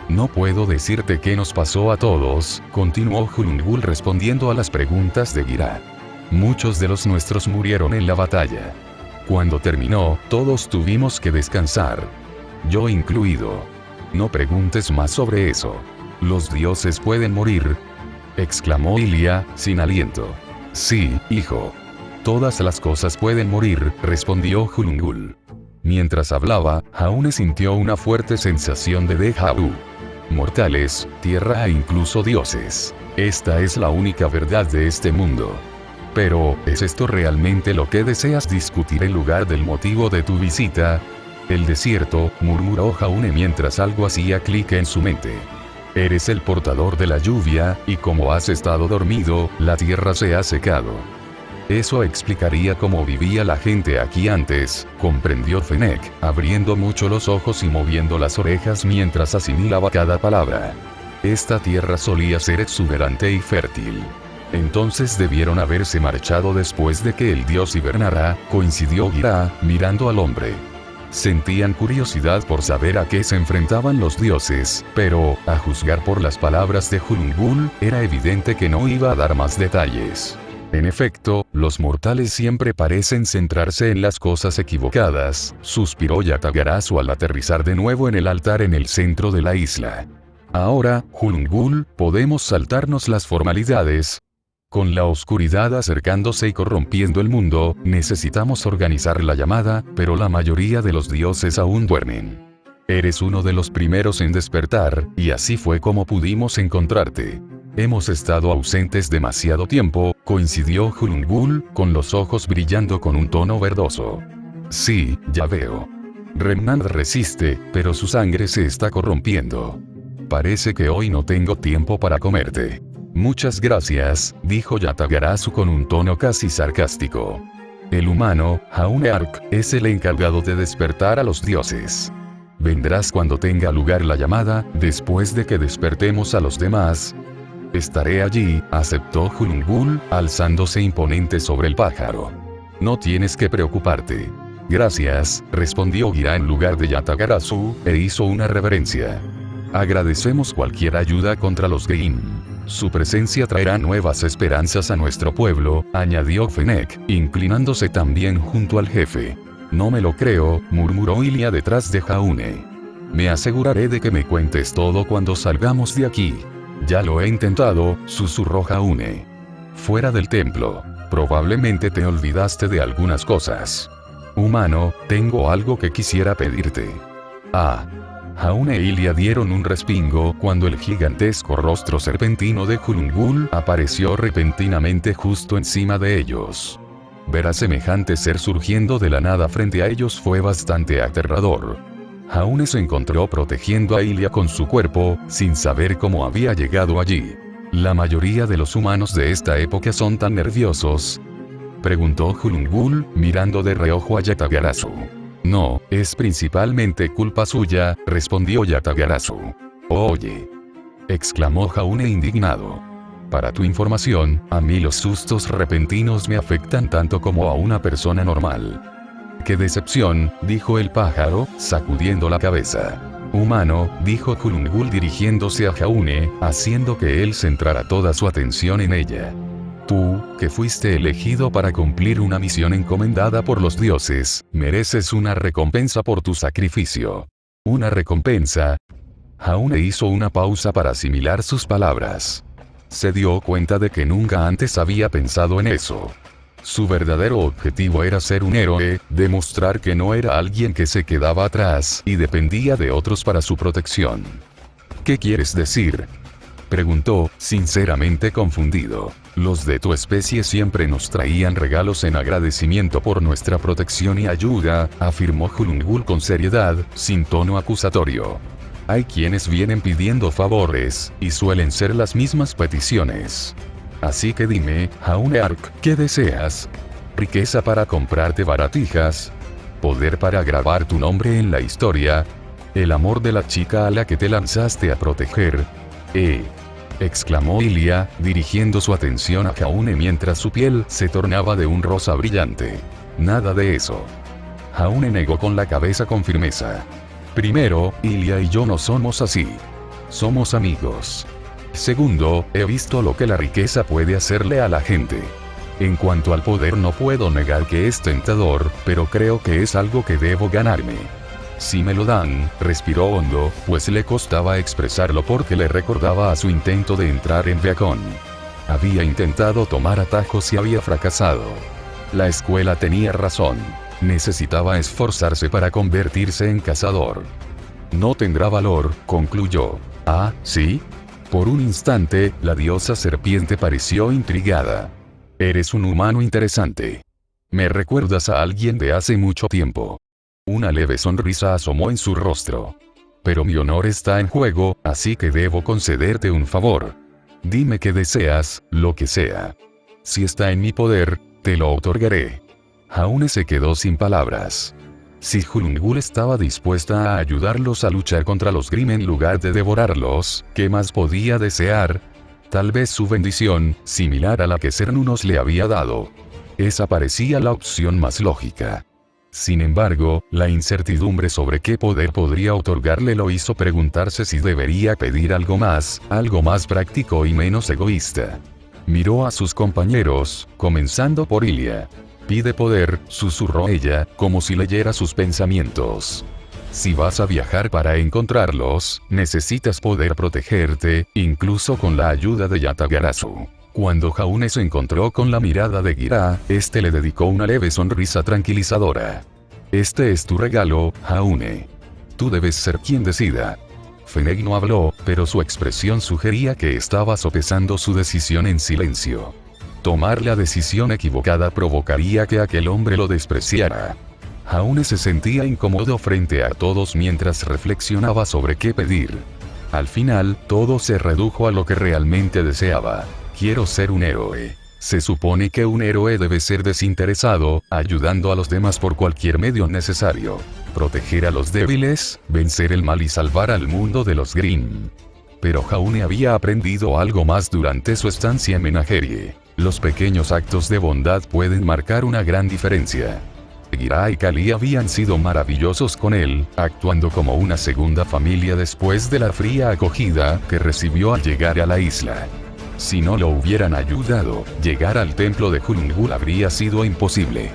[SPEAKER 1] No puedo decirte qué nos pasó a todos, continuó Hulungul respondiendo a las preguntas de Gira. Muchos de los nuestros murieron en la batalla. Cuando terminó, todos tuvimos que descansar. Yo incluido. No preguntes más sobre eso. Los dioses pueden morir, exclamó Ilia, sin aliento. Sí, hijo. Todas las cosas pueden morir, respondió Hulungul. Mientras hablaba, Jaune sintió una fuerte sensación de déjà vu. Mortales, tierra e incluso dioses. Esta es la única verdad de este mundo. Pero, ¿es esto realmente lo que deseas discutir en lugar del motivo de tu visita? El desierto, murmuró Jaune mientras algo hacía clic en su mente. Eres el portador de la lluvia, y como has estado dormido, la tierra se ha secado. Eso explicaría cómo vivía la gente aquí antes, comprendió Fennec, abriendo mucho los ojos y moviendo las orejas mientras asimilaba cada palabra. Esta tierra solía ser exuberante y fértil. Entonces debieron haberse marchado después de que el dios hibernara, coincidió Gira, mirando al hombre. Sentían curiosidad por saber a qué se enfrentaban los dioses, pero, a juzgar por las palabras de Hulungul, era evidente que no iba a dar más detalles. En efecto, los mortales siempre parecen centrarse en las cosas equivocadas, suspiró Yatagarasu al aterrizar de nuevo en el altar en el centro de la isla. Ahora, Hulungul, podemos saltarnos las formalidades. Con la oscuridad acercándose y corrompiendo el mundo, necesitamos organizar la llamada, pero la mayoría de los dioses aún duermen. Eres uno de los primeros en despertar, y así fue como pudimos encontrarte. Hemos estado ausentes demasiado tiempo, coincidió Hulungul, con los ojos brillando con un tono verdoso. Sí, ya veo. Remnant resiste, pero su sangre se está corrompiendo. Parece que hoy no tengo tiempo para comerte. Muchas gracias, dijo Yatagarasu con un tono casi sarcástico. El humano, Jaune Arc, es el encargado de despertar a los dioses. Vendrás cuando tenga lugar la llamada, después de que despertemos a los demás. Estaré allí, aceptó Hulungul, alzándose imponente sobre el pájaro. No tienes que preocuparte. Gracias, respondió Gira en lugar de Yatagarasu, e hizo una reverencia. Agradecemos cualquier ayuda contra los Gein. Su presencia traerá nuevas esperanzas a nuestro pueblo, añadió Fennec, inclinándose también junto al jefe. No me lo creo, murmuró Ilia detrás de Jaune. Me aseguraré de que me cuentes todo cuando salgamos de aquí. Ya lo he intentado, susurró Jaune. Fuera del templo. Probablemente te olvidaste de algunas cosas. Humano, tengo algo que quisiera pedirte. Jaune e Ilia dieron un respingo cuando el gigantesco rostro serpentino de Hulungul apareció repentinamente justo encima de ellos. Ver a semejante ser surgiendo de la nada frente a ellos fue bastante aterrador. Jaune se encontró protegiendo a Ilia con su cuerpo, sin saber cómo había llegado allí. ¿La mayoría de los humanos de esta época son tan nerviosos?, preguntó Hulungul, mirando de reojo a Yatagarasu. No, es principalmente culpa suya, respondió Yatagarasu. Oye, exclamó Jaune indignado. Para tu información, a mí los sustos repentinos me afectan tanto como a una persona normal. ¡Qué decepción!, dijo el pájaro, sacudiendo la cabeza. Humano, dijo Hulungul dirigiéndose a Jaune, haciendo que él centrara toda su atención en ella. Tú, que fuiste elegido para cumplir una misión encomendada por los dioses, mereces una recompensa por tu sacrificio. ¿Una recompensa? Jaune hizo una pausa para asimilar sus palabras. Se dio cuenta de que nunca antes había pensado en eso. Su verdadero objetivo era ser un héroe, demostrar que no era alguien que se quedaba atrás y dependía de otros para su protección. ¿Qué quieres decir?, preguntó, sinceramente confundido. Los de tu especie siempre nos traían regalos en agradecimiento por nuestra protección y ayuda, afirmó Hulungul con seriedad, sin tono acusatorio. Hay quienes vienen pidiendo favores, y suelen ser las mismas peticiones. Así que dime, Jaune Arc, ¿qué deseas? ¿Riqueza para comprarte baratijas? ¿Poder para grabar tu nombre en la historia? ¿El amor de la chica a la que te lanzaste a proteger? Exclamó Ilia, dirigiendo su atención a Jaune mientras su piel se tornaba de un rosa brillante. Nada de eso. Jaune negó con la cabeza con firmeza. Primero, Ilia y yo no somos así. Somos amigos. Segundo, he visto lo que la riqueza puede hacerle a la gente. En cuanto al poder, no puedo negar que es tentador, pero creo que es algo que debo ganarme. Si me lo dan, respiró hondo, pues le costaba expresarlo porque le recordaba a su intento de entrar en Beacon. Había intentado tomar atajos y había fracasado. La escuela tenía razón. Necesitaba esforzarse para convertirse en cazador. No tendrá valor, concluyó. ¿Sí? Por un instante, la diosa serpiente pareció intrigada. Eres un humano interesante. Me recuerdas a alguien de hace mucho tiempo. Una leve sonrisa asomó en su rostro. Pero mi honor está en juego, así que debo concederte un favor. Dime qué deseas, lo que sea. Si está en mi poder, te lo otorgaré. Jaune se quedó sin palabras. Si Hulungul estaba dispuesta a ayudarlos a luchar contra los Grimm en lugar de devorarlos, ¿qué más podía desear? Tal vez su bendición, similar a la que Cernunnos le había dado. Esa parecía la opción más lógica. Sin embargo, la incertidumbre sobre qué poder podría otorgarle lo hizo preguntarse si debería pedir algo más práctico y menos egoísta. Miró a sus compañeros, comenzando por Ilia. Pide poder, susurró ella, como si leyera sus pensamientos. Si vas a viajar para encontrarlos, necesitas poder protegerte, incluso con la ayuda de Yatagarasu. Cuando Jaune se encontró con la mirada de Gira, este le dedicó una leve sonrisa tranquilizadora. Este es tu regalo, Jaune. Tú debes ser quien decida. Fennec no habló, pero su expresión sugería que estaba sopesando su decisión en silencio. Tomar la decisión equivocada provocaría que aquel hombre lo despreciara. Jaune se sentía incómodo frente a todos mientras reflexionaba sobre qué pedir. Al final, todo se redujo a lo que realmente deseaba. Quiero ser un héroe. Se supone que un héroe debe ser desinteresado, ayudando a los demás por cualquier medio necesario. Proteger a los débiles, vencer el mal y salvar al mundo de los Grimm. Pero Jaune había aprendido algo más durante su estancia en Menagerie. Los pequeños actos de bondad pueden marcar una gran diferencia. Gira y Kali habían sido maravillosos con él, actuando como una segunda familia después de la fría acogida que recibió al llegar a la isla. Si no lo hubieran ayudado, llegar al templo de Hulungul habría sido imposible.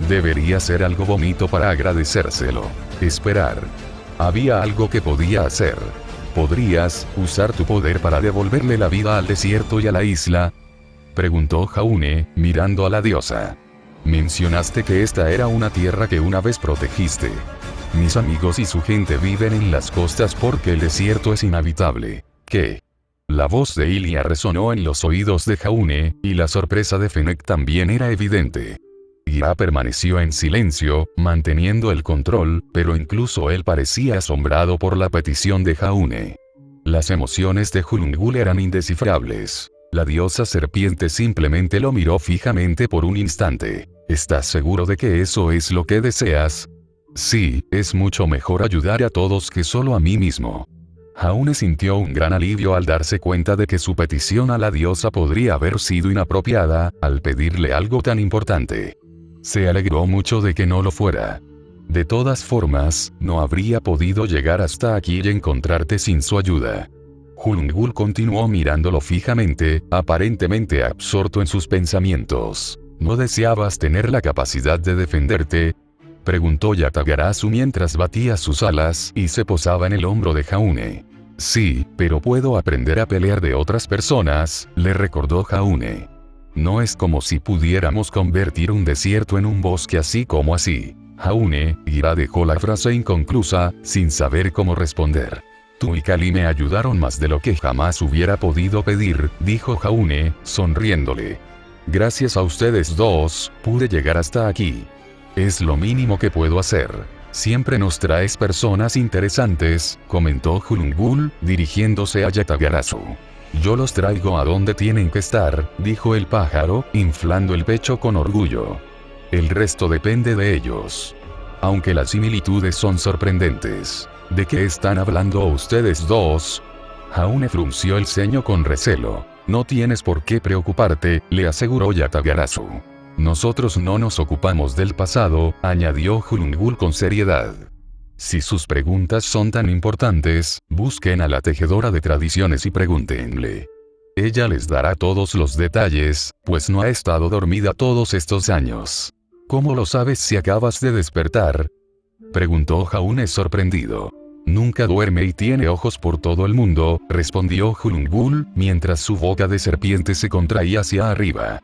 [SPEAKER 1] Debería ser algo bonito para agradecérselo. Esperar. Había algo que podía hacer. ¿Podrías usar tu poder para devolverle la vida al desierto y a la isla?, preguntó Jaune, mirando a la diosa. Mencionaste que esta era una tierra que una vez protegiste. Mis amigos y su gente viven en las costas porque el desierto es inhabitable. ¿Qué? La voz de Ilia resonó en los oídos de Jaune, y la sorpresa de Fennec también era evidente. Gira permaneció en silencio, manteniendo el control, pero incluso él parecía asombrado por la petición de Jaune. Las emociones de Hulungul eran indescifrables. La diosa serpiente simplemente lo miró fijamente por un instante. ¿Estás seguro de que eso es lo que deseas? Sí, es mucho mejor ayudar a todos que solo a mí mismo. Jaune sintió un gran alivio al darse cuenta de que su petición a la diosa podría haber sido inapropiada, al pedirle algo tan importante. Se alegró mucho de que no lo fuera. De todas formas, no habría podido llegar hasta aquí y encontrarte sin su ayuda. Hulungul continuó mirándolo fijamente, aparentemente absorto en sus pensamientos. ¿No deseabas tener la capacidad de defenderte?, preguntó Yatagarasu mientras batía sus alas y se posaba en el hombro de Jaune. Sí, pero puedo aprender a pelear de otras personas, le recordó Jaune. No es como si pudiéramos convertir un desierto en un bosque así como así. Jaune, Gira dejó la frase inconclusa, sin saber cómo responder. Tú y Kali me ayudaron más de lo que jamás hubiera podido pedir, dijo Jaune, sonriéndole. Gracias a ustedes dos, pude llegar hasta aquí. Es lo mínimo que puedo hacer. Siempre nos traes personas interesantes, comentó Hulungul, dirigiéndose a Yatagarasu. Yo los traigo a donde tienen que estar, dijo el pájaro, inflando el pecho con orgullo. El resto depende de ellos. Aunque las similitudes son sorprendentes. ¿De qué están hablando ustedes dos? Jaune frunció el ceño con recelo. No tienes por qué preocuparte, le aseguró Yatagarasu. Nosotros no nos ocupamos del pasado, añadió Hulungul con seriedad. Si sus preguntas son tan importantes, busquen a la tejedora de tradiciones y pregúntenle. Ella les dará todos los detalles, pues no ha estado dormida todos estos años. ¿Cómo lo sabes si acabas de despertar?, preguntó Jaune sorprendido. Nunca duerme y tiene ojos por todo el mundo, respondió Hulungul, mientras su boca de serpiente se contraía hacia arriba.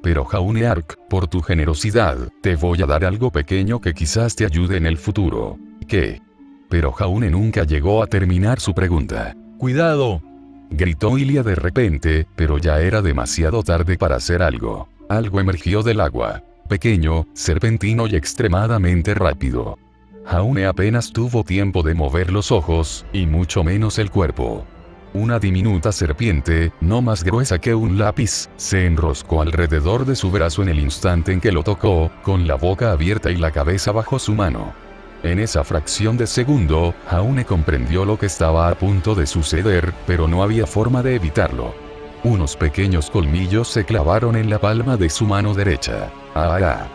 [SPEAKER 1] Pero Jaune Ark, por tu generosidad, te voy a dar algo pequeño que quizás te ayude en el futuro. ¿Qué? Pero Jaune nunca llegó a terminar su pregunta. ¡Cuidado!, gritó Ilia de repente, pero ya era demasiado tarde para hacer algo. Algo emergió del agua. Pequeño, serpentino y extremadamente rápido. Jaune apenas tuvo tiempo de mover los ojos, y mucho menos el cuerpo. Una diminuta serpiente, no más gruesa que un lápiz, se enroscó alrededor de su brazo en el instante en que lo tocó, con la boca abierta y la cabeza bajo su mano. En esa fracción de segundo, Jaune comprendió lo que estaba a punto de suceder, pero no había forma de evitarlo. Unos pequeños colmillos se clavaron en la palma de su mano derecha. ¡Ah!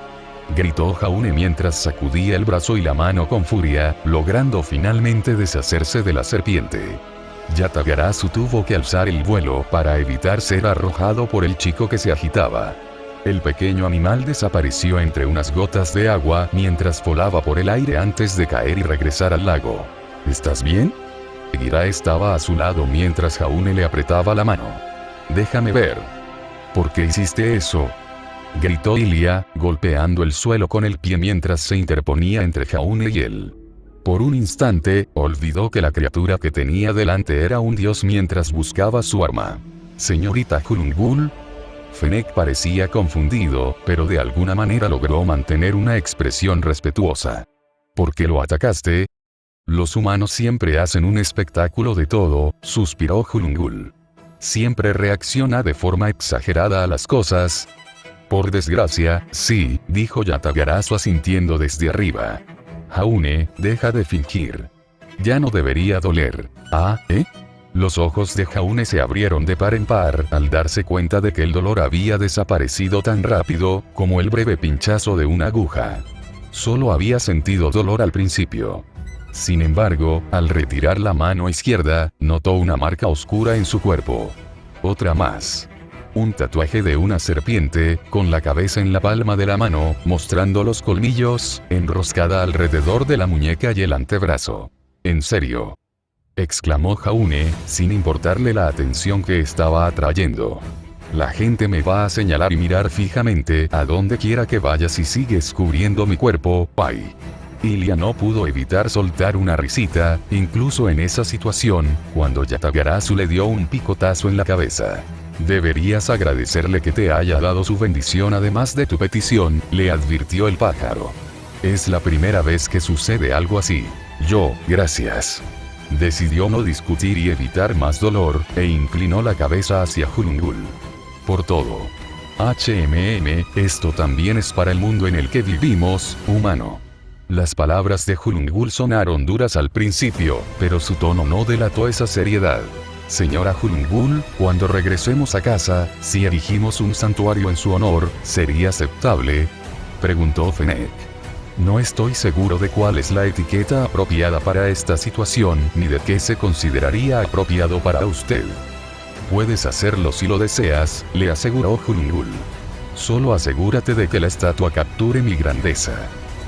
[SPEAKER 1] Gritó Jaune mientras sacudía el brazo y la mano con furia, logrando finalmente deshacerse de la serpiente. Yatagarasu tuvo que alzar el vuelo para evitar ser arrojado por el chico que se agitaba. El pequeño animal desapareció entre unas gotas de agua mientras volaba por el aire antes de caer y regresar al lago. ¿Estás bien? Gira estaba a su lado mientras Jaune le apretaba la mano. Déjame ver. ¿Por qué hiciste eso?, gritó Ilia, golpeando el suelo con el pie mientras se interponía entre Jaune y él. Por un instante, olvidó que la criatura que tenía delante era un dios mientras buscaba su arma. Señorita Hulungul, Fennec parecía confundido, pero de alguna manera logró mantener una expresión respetuosa. ¿Por qué lo atacaste? Los humanos siempre hacen un espectáculo de todo, suspiró Hulungul. Siempre reacciona de forma exagerada a las cosas. Por desgracia, sí, dijo Yatagarasu asintiendo desde arriba. Jaune, deja de fingir. Ya no debería doler. ¿Ah, eh? Los ojos de Jaune se abrieron de par en par al darse cuenta de que el dolor había desaparecido tan rápido, como el breve pinchazo de una aguja. Solo había sentido dolor al principio. Sin embargo, al retirar la mano izquierda, notó una marca oscura en su cuerpo. Otra más. Un tatuaje de una serpiente, con la cabeza en la palma de la mano, mostrando los colmillos, enroscada alrededor de la muñeca y el antebrazo. ¿En serio?, exclamó Jaune, sin importarle la atención que estaba atrayendo. La gente me va a señalar y mirar fijamente a donde quiera que vaya si sigues cubriendo mi cuerpo, pai. Ilia no pudo evitar soltar una risita, incluso en esa situación, cuando Yatagarasu le dio un picotazo en la cabeza. Deberías agradecerle que te haya dado su bendición además de tu petición, le advirtió el pájaro. Es la primera vez que sucede algo así. Gracias. Decidió no discutir y evitar más dolor, e inclinó la cabeza hacia Hulungul. Por todo. Esto también es para el mundo en el que vivimos, humano. Las palabras de Hulungul sonaron duras al principio, pero su tono no delató esa seriedad. Señora Hulungul, cuando regresemos a casa, si erigimos un santuario en su honor, ¿sería aceptable?, preguntó Fennec. No estoy seguro de cuál es la etiqueta apropiada para esta situación, ni de qué se consideraría apropiado para usted. Puedes hacerlo si lo deseas, le aseguró Hulungul. Solo asegúrate de que la estatua capture mi grandeza.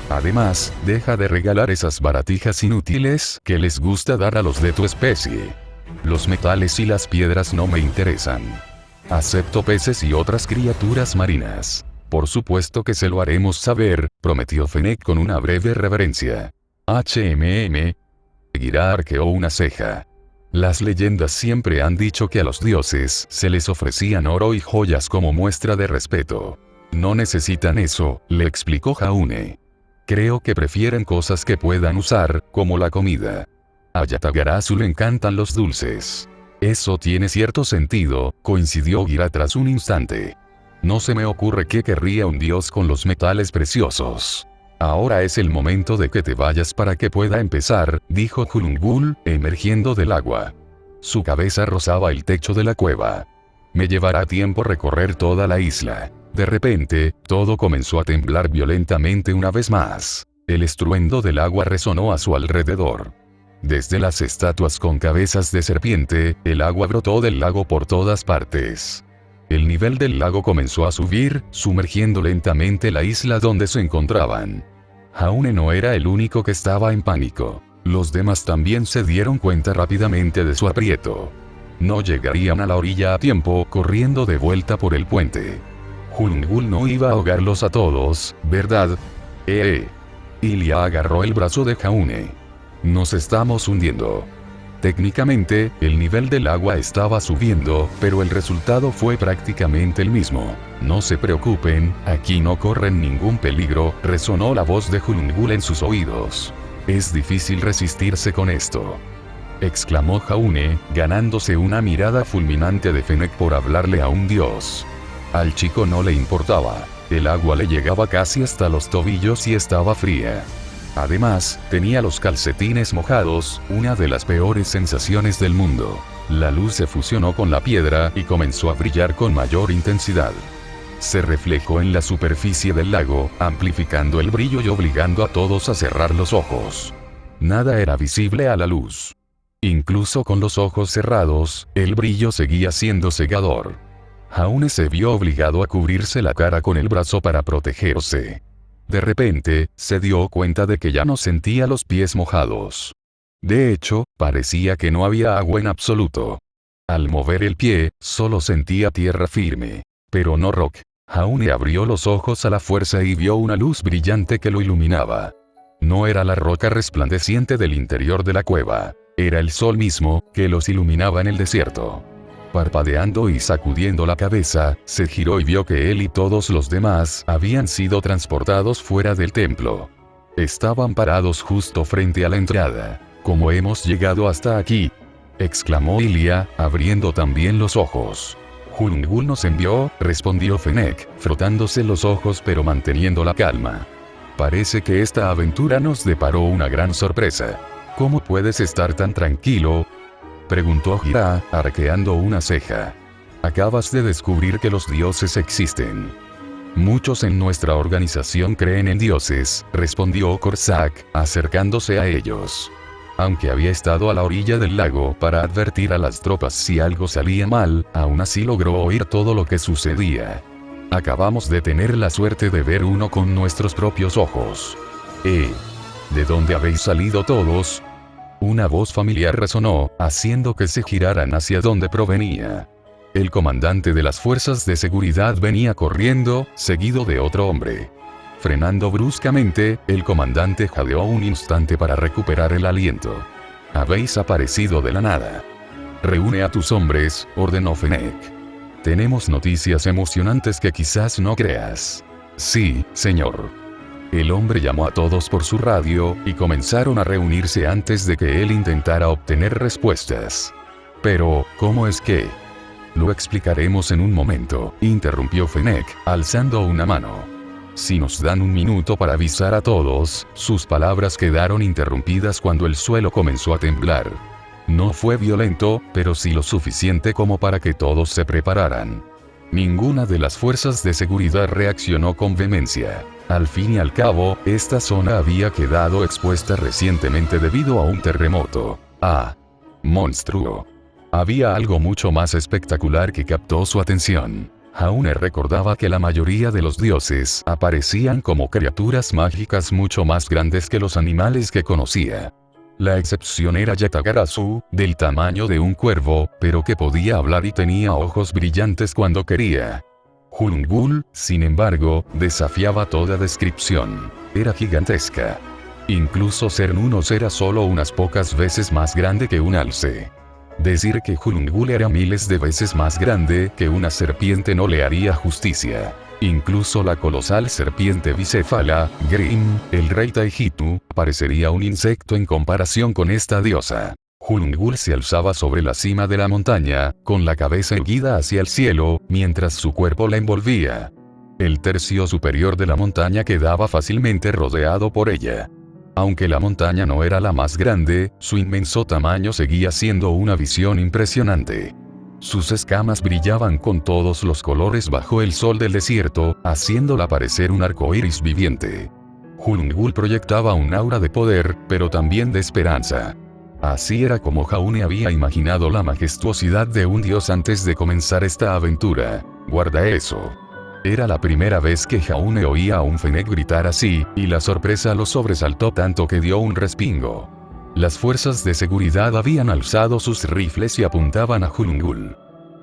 [SPEAKER 1] Además, deja de regalar esas baratijas inútiles que les gusta dar a los de tu especie. Los metales y las piedras no me interesan. Acepto peces y otras criaturas marinas. Por supuesto que se lo haremos saber, prometió Fennec con una breve reverencia. Gira arqueó una ceja. Las leyendas siempre han dicho que a los dioses se les ofrecían oro y joyas como muestra de respeto. No necesitan eso, le explicó Jaune. Creo que prefieren cosas que puedan usar, como la comida. A Yatagarasu le encantan los dulces. Eso tiene cierto sentido, coincidió Gira tras un instante. No se me ocurre qué querría un dios con los metales preciosos. Ahora es el momento de que te vayas para que pueda empezar, dijo Hulungul, emergiendo del agua. Su cabeza rozaba el techo de la cueva. Me llevará tiempo recorrer toda la isla. De repente, todo comenzó a temblar violentamente una vez más. El estruendo del agua resonó a su alrededor. Desde las estatuas con cabezas de serpiente, el agua brotó del lago por todas partes. El nivel del lago comenzó a subir, sumergiendo lentamente la isla donde se encontraban. Jaune no era el único que estaba en pánico. Los demás también se dieron cuenta rápidamente de su aprieto. No llegarían a la orilla a tiempo, corriendo de vuelta por el puente. Hulungul no iba a ahogarlos a todos, ¿verdad? Ilia agarró el brazo de Jaune. Nos estamos hundiendo. Técnicamente, el nivel del agua estaba subiendo, pero el resultado fue prácticamente el mismo. No se preocupen, aquí no corren ningún peligro, resonó la voz de Hulungul en sus oídos. Es difícil resistirse con esto, exclamó Jaune, ganándose una mirada fulminante de Fennec por hablarle a un dios. Al chico no le importaba. El agua le llegaba casi hasta los tobillos y estaba fría. Además, tenía los calcetines mojados, una de las peores sensaciones del mundo. La luz se fusionó con la piedra y comenzó a brillar con mayor intensidad. Se reflejó en la superficie del lago, amplificando el brillo y obligando a todos a cerrar los ojos. Nada era visible a la luz. Incluso con los ojos cerrados, el brillo seguía siendo cegador. Jaune se vio obligado a cubrirse la cara con el brazo para protegerse. De repente, se dio cuenta de que ya no sentía los pies mojados. De hecho, parecía que no había agua en absoluto. Al mover el pie, solo sentía tierra firme. Pero no rock. Jaune abrió los ojos a la fuerza y vio una luz brillante que lo iluminaba. No era la roca resplandeciente del interior de la cueva. Era el sol mismo, que los iluminaba en el desierto. Parpadeando y sacudiendo la cabeza, se giró y vio que él y todos los demás habían sido transportados fuera del templo. Estaban parados justo frente a la entrada. «¿Cómo hemos llegado hasta aquí?», exclamó Ilia, abriendo también los ojos. «Hulngul nos envió», respondió Fennec, frotándose los ojos pero manteniendo la calma. «Parece que esta aventura nos deparó una gran sorpresa». «¿Cómo puedes estar tan tranquilo?», preguntó Gira, arqueando una ceja. «Acabas de descubrir que los dioses existen». «Muchos en nuestra organización creen en dioses», respondió Corsac, acercándose a ellos. Aunque había estado a la orilla del lago para advertir a las tropas si algo salía mal, aún así logró oír todo lo que sucedía. «Acabamos de tener la suerte de ver uno con nuestros propios ojos». ¿De dónde habéis salido todos?», una voz familiar resonó, haciendo que se giraran hacia donde provenía. El comandante de las fuerzas de seguridad venía corriendo, seguido de otro hombre. Frenando bruscamente, el comandante jadeó un instante para recuperar el aliento. «Habéis aparecido de la nada». «Reúne a tus hombres», ordenó Fennec. «Tenemos noticias emocionantes que quizás no creas». «Sí, señor». El hombre llamó a todos por su radio, y comenzaron a reunirse antes de que él intentara obtener respuestas. «Pero, ¿cómo es que...?» «Lo explicaremos en un momento», interrumpió Fennec, alzando una mano. «Si nos dan un minuto para avisar a todos», sus palabras quedaron interrumpidas cuando el suelo comenzó a temblar. No fue violento, pero sí lo suficiente como para que todos se prepararan. Ninguna de las fuerzas de seguridad reaccionó con vehemencia. Al fin y al cabo, esta zona había quedado expuesta recientemente debido a un terremoto. ¡Ah! ¡Monstruo! Había algo mucho más espectacular que captó su atención. Jaune recordaba que la mayoría de los dioses aparecían como criaturas mágicas mucho más grandes que los animales que conocía. La excepción era Yatagarasu, del tamaño de un cuervo, pero que podía hablar y tenía ojos brillantes cuando quería. Hulngul, sin embargo, desafiaba toda descripción. Era gigantesca. Incluso Cernunnos era solo unas pocas veces más grande que un alce. Decir que Hulngul era miles de veces más grande que una serpiente no le haría justicia. Incluso la colosal serpiente bicéfala, Grim, el rey Taijitu, parecería un insecto en comparación con esta diosa. Hulngul se alzaba sobre la cima de la montaña, con la cabeza erguida hacia el cielo, mientras su cuerpo la envolvía. El tercio superior de la montaña quedaba fácilmente rodeado por ella. Aunque la montaña no era la más grande, su inmenso tamaño seguía siendo una visión impresionante. Sus escamas brillaban con todos los colores bajo el sol del desierto, haciéndola parecer un arco iris viviente. Hulngul proyectaba un aura de poder, pero también de esperanza. Así era como Jaune había imaginado la majestuosidad de un dios antes de comenzar esta aventura. Guarda eso. Era la primera vez que Jaune oía a un Fennec gritar así, y la sorpresa lo sobresaltó tanto que dio un respingo. Las fuerzas de seguridad habían alzado sus rifles y apuntaban a Hulngul.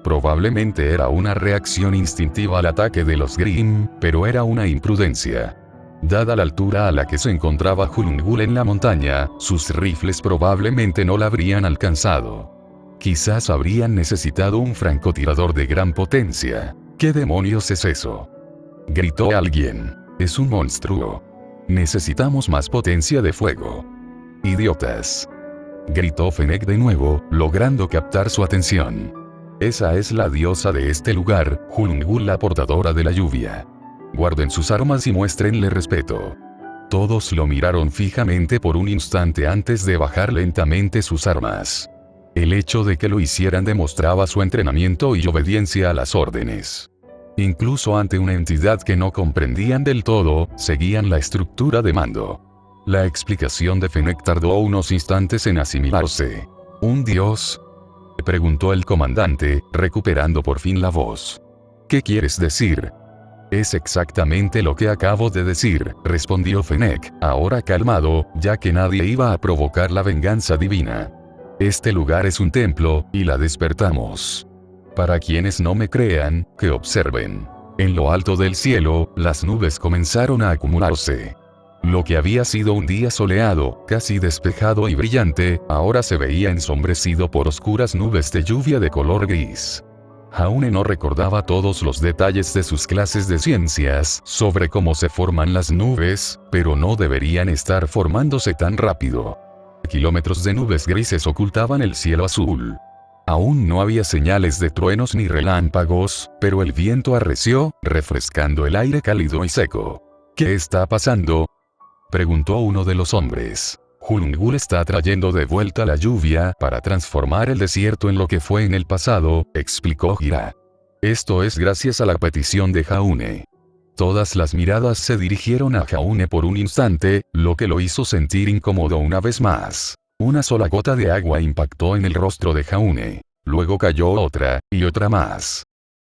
[SPEAKER 1] Probablemente era una reacción instintiva al ataque de los Grimm, pero era una imprudencia. Dada la altura a la que se encontraba Hulngul en la montaña, sus rifles probablemente no la habrían alcanzado. Quizás habrían necesitado un francotirador de gran potencia. ¿Qué demonios es eso?, gritó alguien. «Es un monstruo. Necesitamos más potencia de fuego». «Idiotas», gritó Fennec de nuevo, logrando captar su atención. «Esa es la diosa de este lugar, Hulngul, la portadora de la lluvia. Guarden sus armas y muéstrenle respeto». Todos lo miraron fijamente por un instante antes de bajar lentamente sus armas. El hecho de que lo hicieran demostraba su entrenamiento y obediencia a las órdenes. Incluso ante una entidad que no comprendían del todo, seguían la estructura de mando. La explicación de Fennec tardó unos instantes en asimilarse. «¿Un dios?», preguntó el comandante, recuperando por fin la voz. «¿Qué quieres decir?». «Es exactamente lo que acabo de decir», respondió Fennec, ahora calmado, ya que nadie iba a provocar la venganza divina. «Este lugar es un templo, y la despertamos. Para quienes no me crean, que observen». En lo alto del cielo, las nubes comenzaron a acumularse. Lo que había sido un día soleado, casi despejado y brillante, ahora se veía ensombrecido por oscuras nubes de lluvia de color gris. Jaune no recordaba todos los detalles de sus clases de ciencias sobre cómo se forman las nubes, pero no deberían estar formándose tan rápido. Kilómetros de nubes grises ocultaban el cielo azul. Aún no había señales de truenos ni relámpagos, pero el viento arreció, refrescando el aire cálido y seco. ¿Qué está pasando?, preguntó uno de los hombres. Hulungul está trayendo de vuelta la lluvia para transformar el desierto en lo que fue en el pasado, explicó Gira. Esto es gracias a la petición de Jaune. Todas las miradas se dirigieron a Jaune por un instante, lo que lo hizo sentir incómodo una vez más. Una sola gota de agua impactó en el rostro de Jaune. Luego cayó otra, y otra más.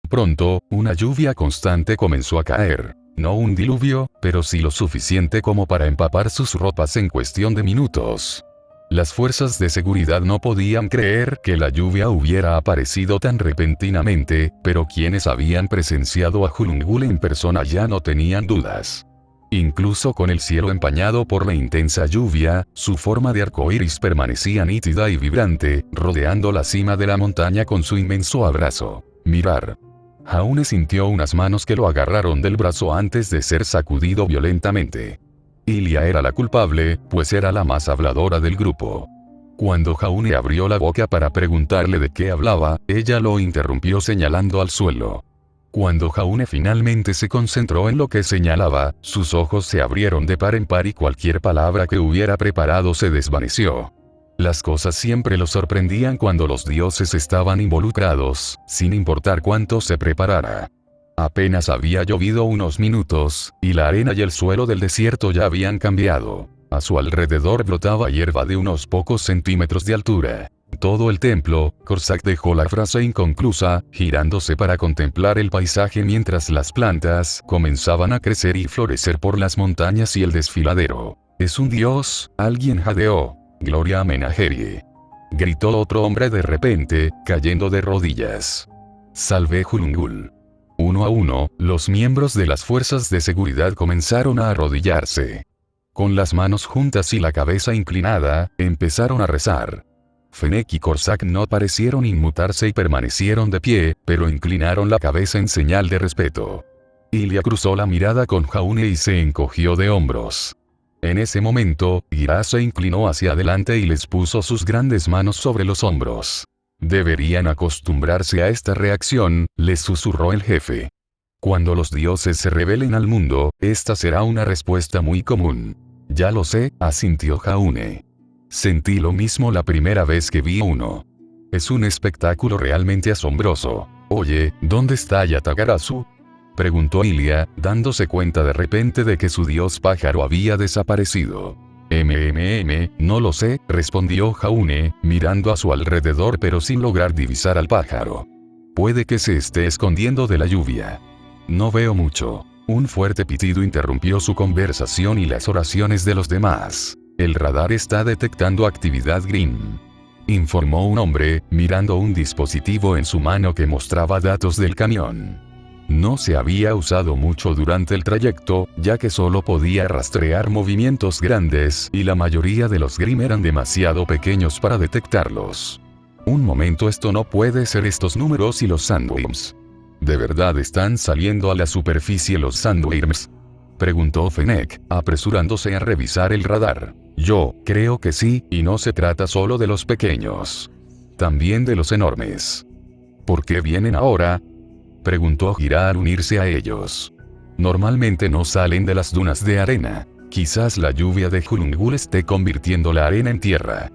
[SPEAKER 1] Pronto, una lluvia constante comenzó a caer. No un diluvio, pero sí lo suficiente como para empapar sus ropas en cuestión de minutos. Las fuerzas de seguridad no podían creer que la lluvia hubiera aparecido tan repentinamente, pero quienes habían presenciado a Hulungul en persona ya no tenían dudas. Incluso con el cielo empañado por la intensa lluvia, su forma de arcoíris permanecía nítida y vibrante, rodeando la cima de la montaña con su inmenso abrazo. Mirar. Jaune sintió unas manos que lo agarraron del brazo antes de ser sacudido violentamente. Ilia era la culpable, pues era la más habladora del grupo. Cuando Jaune abrió la boca para preguntarle de qué hablaba, ella lo interrumpió señalando al suelo. Cuando Jaune finalmente se concentró en lo que señalaba, sus ojos se abrieron de par en par y cualquier palabra que hubiera preparado se desvaneció. Las cosas siempre lo sorprendían cuando los dioses estaban involucrados, sin importar cuánto se preparara. Apenas había llovido unos minutos, y la arena y el suelo del desierto ya habían cambiado. A su alrededor brotaba hierba de unos pocos centímetros de altura. Todo el templo, Corsac dejó la frase inconclusa, girándose para contemplar el paisaje mientras las plantas comenzaban a crecer y florecer por las montañas y el desfiladero. «Es un dios», alguien jadeó. «Gloria a Menagerie», gritó otro hombre de repente, cayendo de rodillas. «Salve Hulungul». Uno a uno, los miembros de las fuerzas de seguridad comenzaron a arrodillarse. Con las manos juntas y la cabeza inclinada, empezaron a rezar. Fennec y Corsac no parecieron inmutarse y permanecieron de pie, pero inclinaron la cabeza en señal de respeto. Ilia cruzó la mirada con Jaune y se encogió de hombros. En ese momento, Gira se inclinó hacia adelante y les puso sus grandes manos sobre los hombros. «Deberían acostumbrarse a esta reacción», les susurró el jefe. «Cuando los dioses se revelen al mundo, esta será una respuesta muy común». «Ya lo sé», asintió Jaune. «Sentí lo mismo la primera vez que vi uno. Es un espectáculo realmente asombroso. Oye, ¿dónde está Yatagarasu?», preguntó Ilia, dándose cuenta de repente de que su dios pájaro había desaparecido. No lo sé», respondió Jaune, mirando a su alrededor pero sin lograr divisar al pájaro. «Puede que se esté escondiendo de la lluvia». «No veo mucho». Un fuerte pitido interrumpió su conversación y las oraciones de los demás. «El radar está detectando actividad Grimm», informó un hombre, mirando un dispositivo en su mano que mostraba datos del cañón. No se había usado mucho durante el trayecto, ya que solo podía rastrear movimientos grandes y la mayoría de los Grimm eran demasiado pequeños para detectarlos. «Un momento, esto no puede ser estos números y los sandworms. ¿De verdad están saliendo a la superficie los sandworms?», preguntó Fennec, apresurándose a revisar el radar. «Yo creo que sí, y no se trata solo de los pequeños. También de los enormes». «¿Por qué vienen ahora?», preguntó Gira al unirse a ellos. «Normalmente no salen de las dunas de arena. Quizás la lluvia de Hulungul esté convirtiendo la arena en tierra»,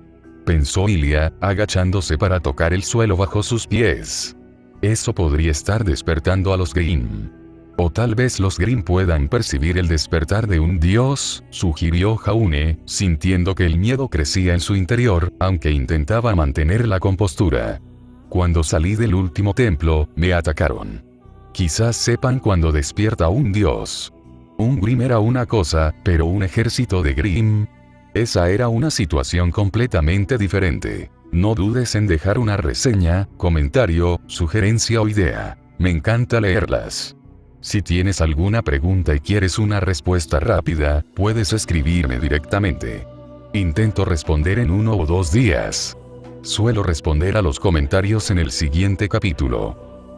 [SPEAKER 1] pensó Ilia, agachándose para tocar el suelo bajo sus pies. «Eso podría estar despertando a los Grimm. O tal vez los Grimm puedan percibir el despertar de un dios», sugirió Jaune, sintiendo que el miedo crecía en su interior, aunque intentaba mantener la compostura. «Cuando salí del último templo, me atacaron. Quizás sepan cuando despierta un dios. Un Grimm era una cosa, pero un ejército de Grimm. Esa era una situación completamente diferente. No dudes en dejar una reseña, comentario, sugerencia o idea. Me encanta leerlas». Si tienes alguna pregunta y quieres una respuesta rápida, puedes escribirme directamente. Intento responder en 1 o 2 días. Suelo responder a los comentarios en el siguiente capítulo.